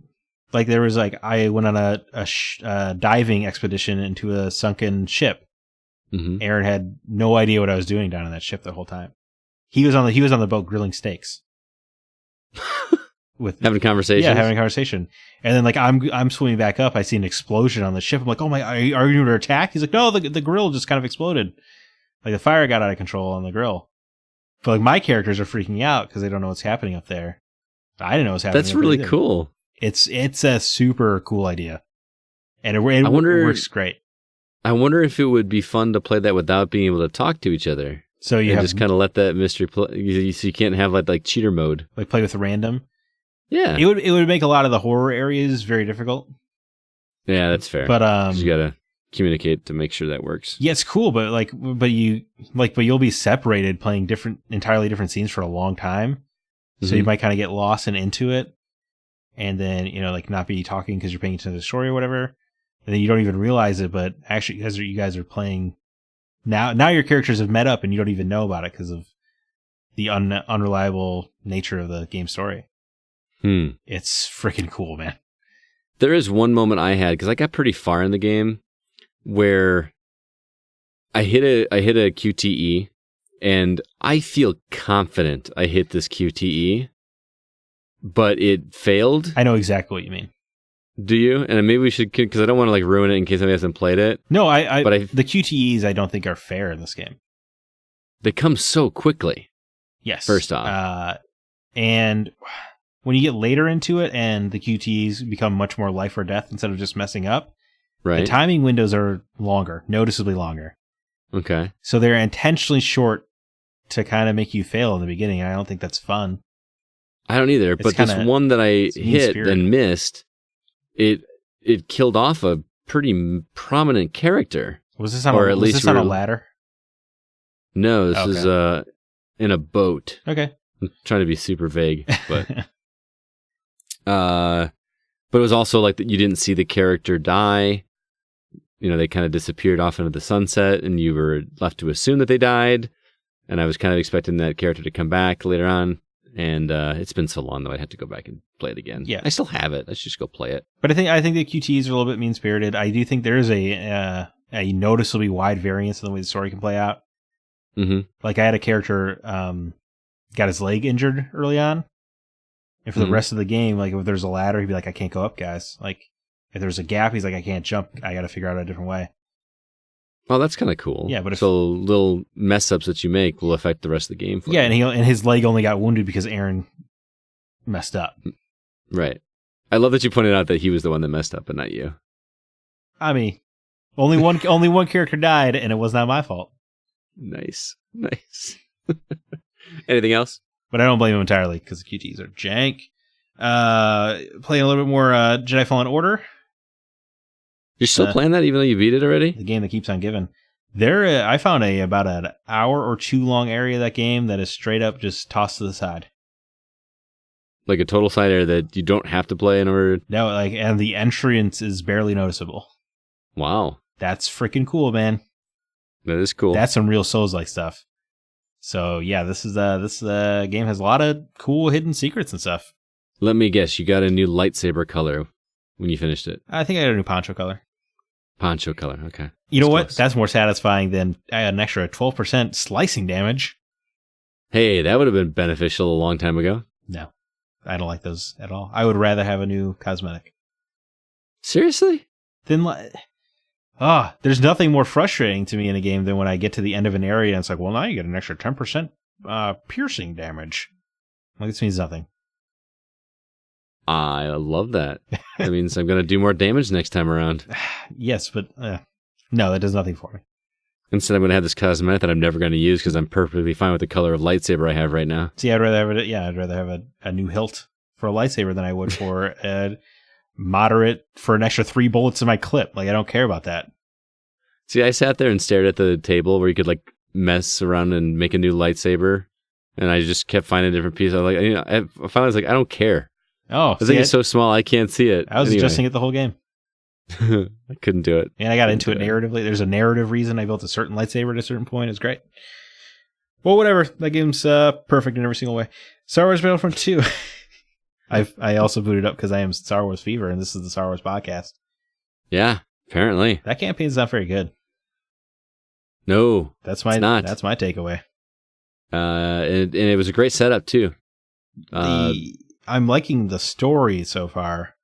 there was I went on a diving expedition into a sunken ship. Mm-hmm. Aaron had no idea what I was doing down on that ship the whole time. He was on the boat grilling steaks. with having conversations. Yeah, having a conversation. And then like I'm swimming back up. I see an explosion on the ship. I'm like, oh my, are you under attack? He's like, no, the grill just kind of exploded. Like the fire got out of control on the grill. But like my characters are freaking out because they don't know what's happening up there. I didn't know what's happening. That's really cool. It's a super cool idea, and it works great. I wonder if it would be fun to play that without being able to talk to each other. So you just kind of let that mystery play. So you can't have like cheater mode, like play with random. Yeah, it would make a lot of the horror areas very difficult. Yeah, that's fair. But you gotta communicate to make sure that works. Yeah, it's cool, but you'll be separated playing entirely different scenes for a long time. So you might kind of get lost and into it, and then like not be talking because you're paying attention to the story or whatever, and then you don't even realize it. But actually, you guys are playing now. Your characters have met up, and you don't even know about it because of the unreliable nature of the game story. It's freaking cool, man. There is one moment I had because I got pretty far in the game where I hit a QTE. And I feel confident I hit this QTE, but it failed. I know exactly what you mean. Do you? And maybe we should, because I don't want to like ruin it in case somebody hasn't played it. No, but the QTEs I don't think are fair in this game. They come so quickly. Yes. First off. And when you get later into it and the QTEs become much more life or death instead of just messing up, right? The timing windows are longer, noticeably longer. Okay. So they're intentionally short to kind of make you fail in the beginning. I don't think that's fun. I don't either. But this one that I hit and missed, it killed off a pretty prominent character. Was this on a ladder? No, this is in a boat. Okay. I'm trying to be super vague, but but it was also like that you didn't see the character die. They kind of disappeared off into the sunset, and you were left to assume that they died. And I was kind of expecting that character to come back later on. And it's been so long that I had to go back and play it again. Yeah, I still have it. Let's just go play it. But I think the QTEs are a little bit mean-spirited. I do think there is a noticeably wide variance in the way the story can play out. Mm-hmm. Like I had a character got his leg injured early on, and for the rest of the game, like if there's a ladder, he'd be like, "I can't go up, guys." Like if there's a gap, he's like, "I can't jump. I got to figure out a different way." Oh, that's kind of cool. Yeah, but so little mess ups that you make will affect the rest of the game. For you. And his leg only got wounded because Aaron messed up. Right. I love that you pointed out that he was the one that messed up, and not you. I mean, only one character died, and it was not my fault. Nice. Anything else? But I don't blame him entirely because the QTs are jank. Playing a little bit more Jedi Fallen Order. You're still playing that even though you beat it already? The game that keeps on giving. I found about an hour or two long area of that game that is straight up just tossed to the side. Like a total side area that you don't have to play in order? No, and the entrance is barely noticeable. Wow. That's freaking cool, man. That is cool. That's some real Souls-like stuff. So yeah, this game has a lot of cool hidden secrets and stuff. Let me guess, you got a new lightsaber color when you finished it. I think I got a new poncho color. Poncho color, okay. You know what? That's more satisfying than I had an extra 12% slicing damage. Hey, that would have been beneficial a long time ago. No, I don't like those at all. I would rather have a new cosmetic. Seriously? There's nothing more frustrating to me in a game than when I get to the end of an area and it's like, well, now you get an extra 10% piercing damage. Like, this means nothing. I love that. That means I'm going to do more damage next time around. Yes, but no, that does nothing for me. Instead, I'm going to have this cosmetic that I'm never going to use because I'm perfectly fine with the color of lightsaber I have right now. See, I'd rather have a new hilt for a lightsaber than I would for a moderate for an extra 3 bullets in my clip. Like, I don't care about that. See, I sat there and stared at the table where you could like mess around and make a new lightsaber, and I just kept finding different pieces. I was like, I finally was like, I don't care. Oh, I think it's so small I can't see it. I was adjusting it the whole game. I couldn't do it. And I got into it narratively. There's a narrative reason I built a certain lightsaber at a certain point. It's great. Well, whatever. That game's perfect in every single way. Star Wars Battlefront 2. I also booted up because I am Star Wars Fever, and this is the Star Wars podcast. Yeah, apparently. That campaign's not very good. No, that's my takeaway. And it was a great setup too. I'm liking the story so far.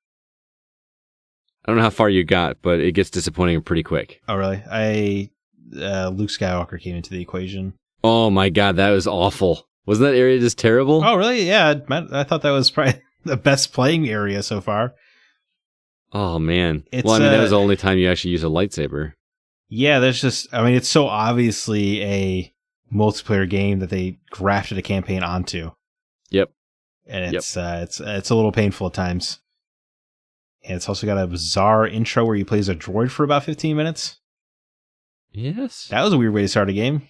I don't know how far you got, but it gets disappointing pretty quick. Oh, really? Luke Skywalker came into the equation. Oh my god, that was awful. Wasn't that area just terrible? Oh, really? Yeah, I thought that was probably the best playing area so far. Oh, man. That was the only time you actually use a lightsaber. Yeah, it's so obviously a multiplayer game that they grafted a campaign onto. Yep. And it's a little painful at times. And it's also got a bizarre intro where you play as a droid for about 15 minutes. Yes. That was a weird way to start a game.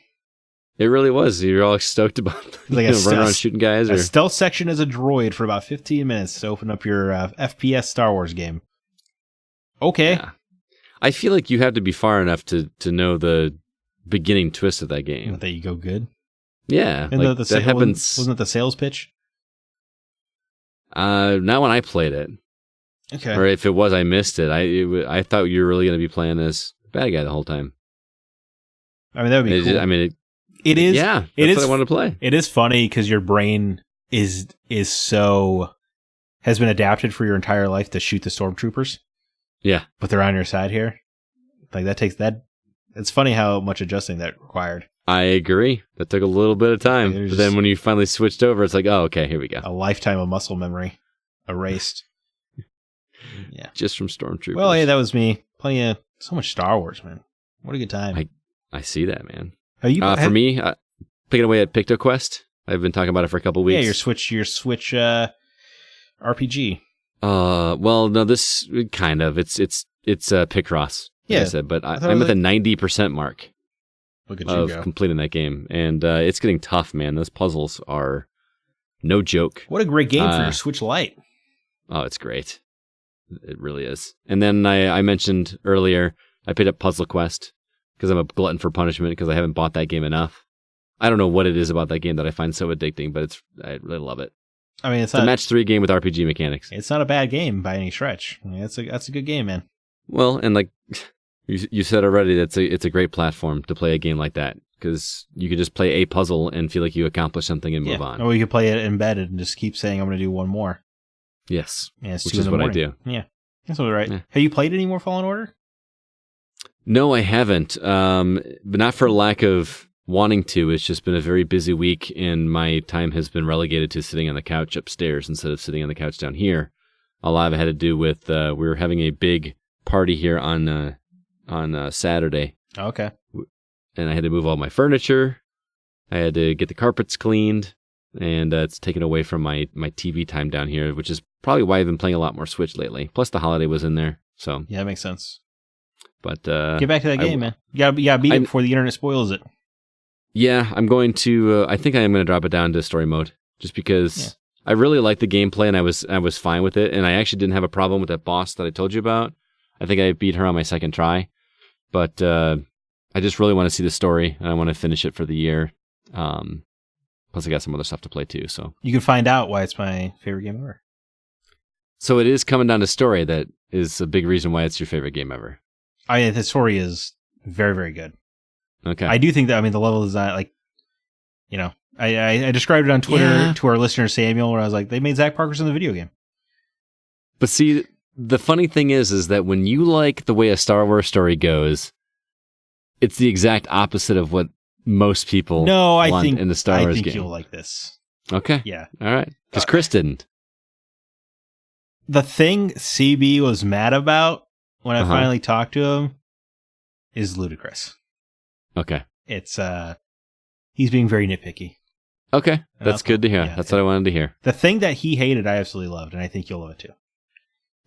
It really was. You're all stoked about running around shooting guys. A stealth section as a droid for about 15 minutes to open up your FPS Star Wars game. Okay. Yeah. I feel like you have to be far enough to know the beginning twist of that game. That you go good? Yeah. And like, that happens. Wasn't it the sales pitch? Not when I played it. Okay. Or if it was, I missed it. I thought you were really going to be playing as the bad guy the whole time. I mean, that would be cool. It is. Yeah, that's what I wanted to play. It is funny because your brain has been adapted for your entire life to shoot the stormtroopers. Yeah. But they're on your side here. Like it's funny how much adjusting that required. I agree. That took a little bit of time. But then when you finally switched over, it's like, oh, okay, here we go. A lifetime of muscle memory erased. Yeah. Just from stormtroopers. Well, hey, that was me playing so much Star Wars, man. What a good time. I see that, man. For me, picking away at PictoQuest. I've been talking about it for a couple weeks. Yeah, your Switch RPG. Well, no, this kind of it's Picross. Like I said, but I'm at the 90% mark of completing that game, and it's getting tough, man. Those puzzles are no joke. What a great game for your Switch Lite. Oh, it's great. It really is. And then I mentioned earlier, I picked up Puzzle Quest because I'm a glutton for punishment because I haven't bought that game enough. I don't know what it is about that game that I find so addicting, but I really love it. I mean, it's a match 3 game with RPG mechanics. It's not a bad game by any stretch. I mean, that's a good game, man. Well, and like you said already, it's a great platform to play a game like that because you could just play a puzzle and feel like you accomplished something and move on. Or you could play it embedded and just keep saying, I'm going to do one more. Yes, which is what I do. Yeah, that's all right. Yeah. Have you played any more Fallen Order? No, I haven't. But not for lack of wanting to. It's just been a very busy week, and my time has been relegated to sitting on the couch upstairs instead of sitting on the couch down here. A lot of it had to do with we were having a big party here on Saturday. Okay. And I had to move all my furniture. I had to get the carpets cleaned, and it's taken away from my TV time down here, which is probably why I've been playing a lot more Switch lately. Plus, the holiday was in there, so yeah, that makes sense. But get back to that game, man. You gotta beat it before the internet spoils it. Yeah, I'm going to. I think I am going to drop it down to story mode, just because I really like the gameplay, and I was fine with it, and I actually didn't have a problem with that boss that I told you about. I think I beat her on my second try, but I just really want to see the story, and I want to finish it for the year. Plus, I got some other stuff to play too. So you can find out why it's my favorite game ever. So it is coming down to story that is a big reason why it's your favorite game ever. The story is very, very good. Okay. I do think that, the level design, I described it on Twitter to our listener Samuel, where I was like, they made Zach Parker's in the video game. But see, the funny thing is that when you like the way a Star Wars story goes, it's the exact opposite of what most people want in the Star Wars game. I think you'll like this. Okay. Yeah. All right. Because Chris didn't. The thing CB was mad about when I finally talked to him is ludicrous. Okay. It's he's being very nitpicky. Okay. That's good to hear. Yeah, that's what I wanted to hear. The thing that he hated, I absolutely loved, and I think you'll love it too.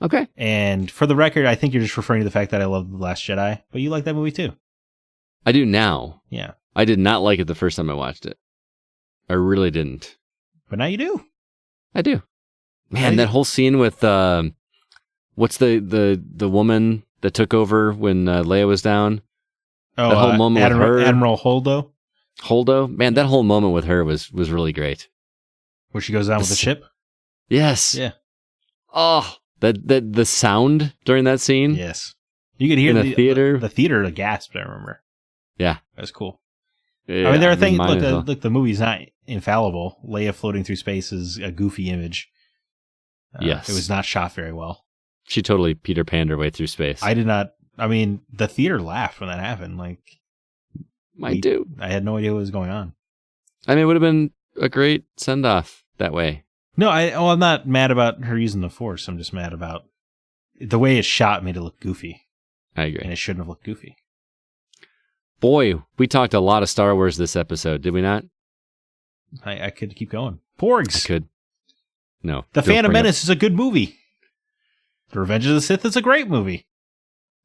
Okay. And for the record, I think you're just referring to the fact that I love The Last Jedi, but you like that movie too. I do now. Yeah. I did not like it the first time I watched it. I really didn't. But now you do. I do. Man, that whole scene with what's the woman that took over when Leia was down? Oh, that whole moment with her, Admiral Holdo. Holdo, man, that whole moment with her was really great. Where she goes down with the ship. Yes. Yeah. Oh, the sound during that scene. Yes. You could hear in the theater. The theater gasped. I remember. Yeah, that was cool. Yeah, I mean, there are things. Look, the movie's not infallible. Leia floating through space is a goofy image. Yes. It was not shot very well. She totally Peter Panned her way through space. I did not. I mean, the theater laughed when that happened. Like, I do. I had no idea what was going on. I mean, it would have been a great send-off that way. No, I'm not mad about her using the Force. I'm just mad about the way it's shot made it look goofy. I agree. And it shouldn't have looked goofy. Boy, we talked a lot of Star Wars this episode, did we not? I could keep going. Porgs. I could. No. The Phantom Menace is a good movie. The Revenge of the Sith is a great movie.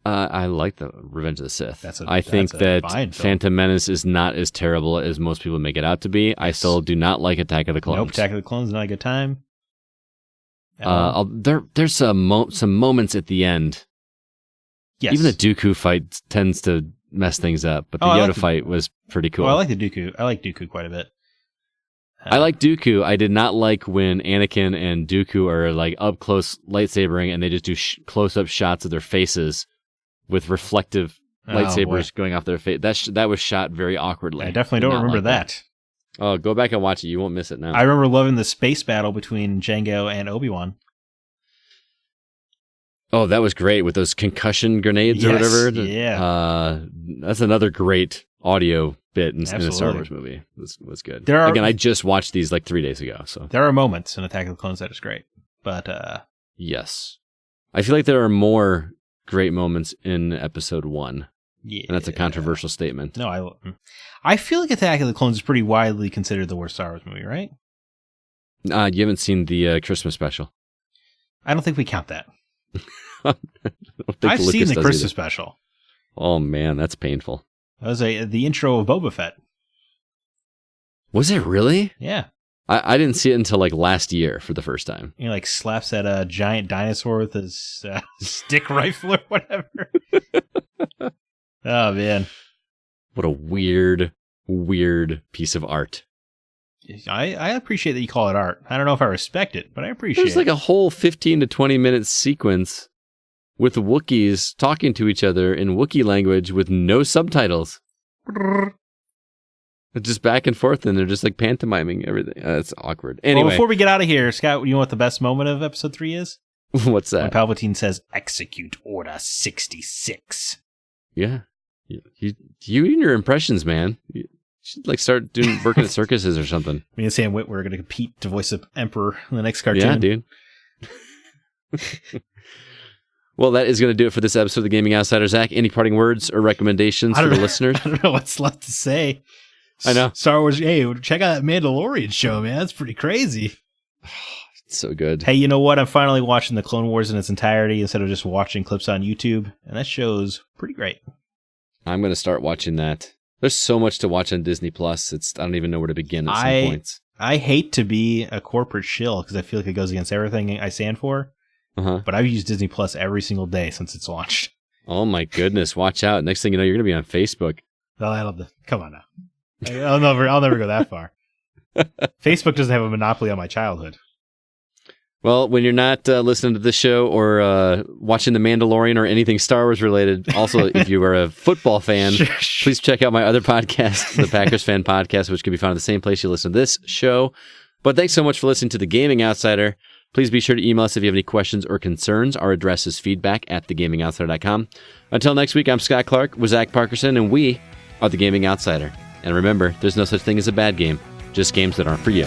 I like the Revenge of the Sith. I think that Phantom Menace is not as terrible as most people make it out to be. Yes. I still do not like Attack of the Clones. Nope, Attack of the Clones is not a good time. There's some moments at the end. Yes. Even the Dooku fight tends to mess things up, but the Yoda fight was pretty cool. I like the Dooku. I like Dooku quite a bit. I like Dooku. I did not like when Anakin and Dooku are like up close lightsabering and they just do close-up shots of their faces with reflective lightsabers going off their face. That was shot very awkwardly. I definitely don't remember that. Oh, go back and watch it. You won't miss it now. I remember loving the space battle between Jango and Obi-Wan. Oh, that was great with those concussion grenades or whatever. Yeah. That's another great audio bit in a Star Wars movie. It was good. Again, I just watched these like 3 days ago. So there are moments in Attack of the Clones that is great. But yes. I feel like there are more great moments in episode 1. Yeah. And that's a controversial statement. No, I feel like Attack of the Clones is pretty widely considered the worst Star Wars movie, right? You haven't seen the Christmas special. I don't think we count that. I've seen the Christmas special. Oh man, that's painful. That was the intro of Boba Fett. Was it really? Yeah. I didn't see it until like last year for the first time. He like slaps at a giant dinosaur with his stick rifle or whatever. Oh man. What a weird piece of art. I appreciate that you call it art. I don't know if I respect it, but I appreciate it. There's like a whole 15 to 20 minute sequence with Wookiees talking to each other in Wookiee language with no subtitles. Just back and forth, and they're just like pantomiming everything. It's awkward. Anyway. Well, before we get out of here, Scott, you know what the best moment of episode 3 is? What's that? When Palpatine says, "Execute Order 66." Yeah. You and your impressions, man. You should like start working at circuses or something. Me and Sam Witwer are going to compete to voice the Emperor in the next cartoon. Yeah, dude. Well, that is going to do it for this episode of The Gaming Outsider. Zach, any parting words or recommendations for the listeners? I don't know what's left to say. I know. Star Wars, hey, check out that Mandalorian show, man. That's pretty crazy. It's so good. Hey, you know what? I'm finally watching the Clone Wars in its entirety instead of just watching clips on YouTube, and that show's pretty great. I'm going to start watching that. There's so much to watch on Disney Plus. I don't even know where to begin at some points. I hate to be a corporate shill because I feel like it goes against everything I stand for. But I've used Disney Plus every single day since it's launched. Oh my goodness! Watch out! Next thing you know, you're going to be on Facebook. Well, come on now. I'll never go that far. Facebook doesn't have a monopoly on my childhood. Well, when you're not listening to this show or watching The Mandalorian or anything Star Wars related, also, if you are a football fan, please check out my other podcast, the Packers Fan Podcast, which can be found in the same place you listen to this show. But thanks so much for listening to The Gaming Outsider. Please be sure to email us if you have any questions or concerns. Our address is feedback@thegamingoutsider.com. Until next week, I'm Scott Clark with Zach Parkerson, and we are The Gaming Outsider. And remember, there's no such thing as a bad game, just games that aren't for you.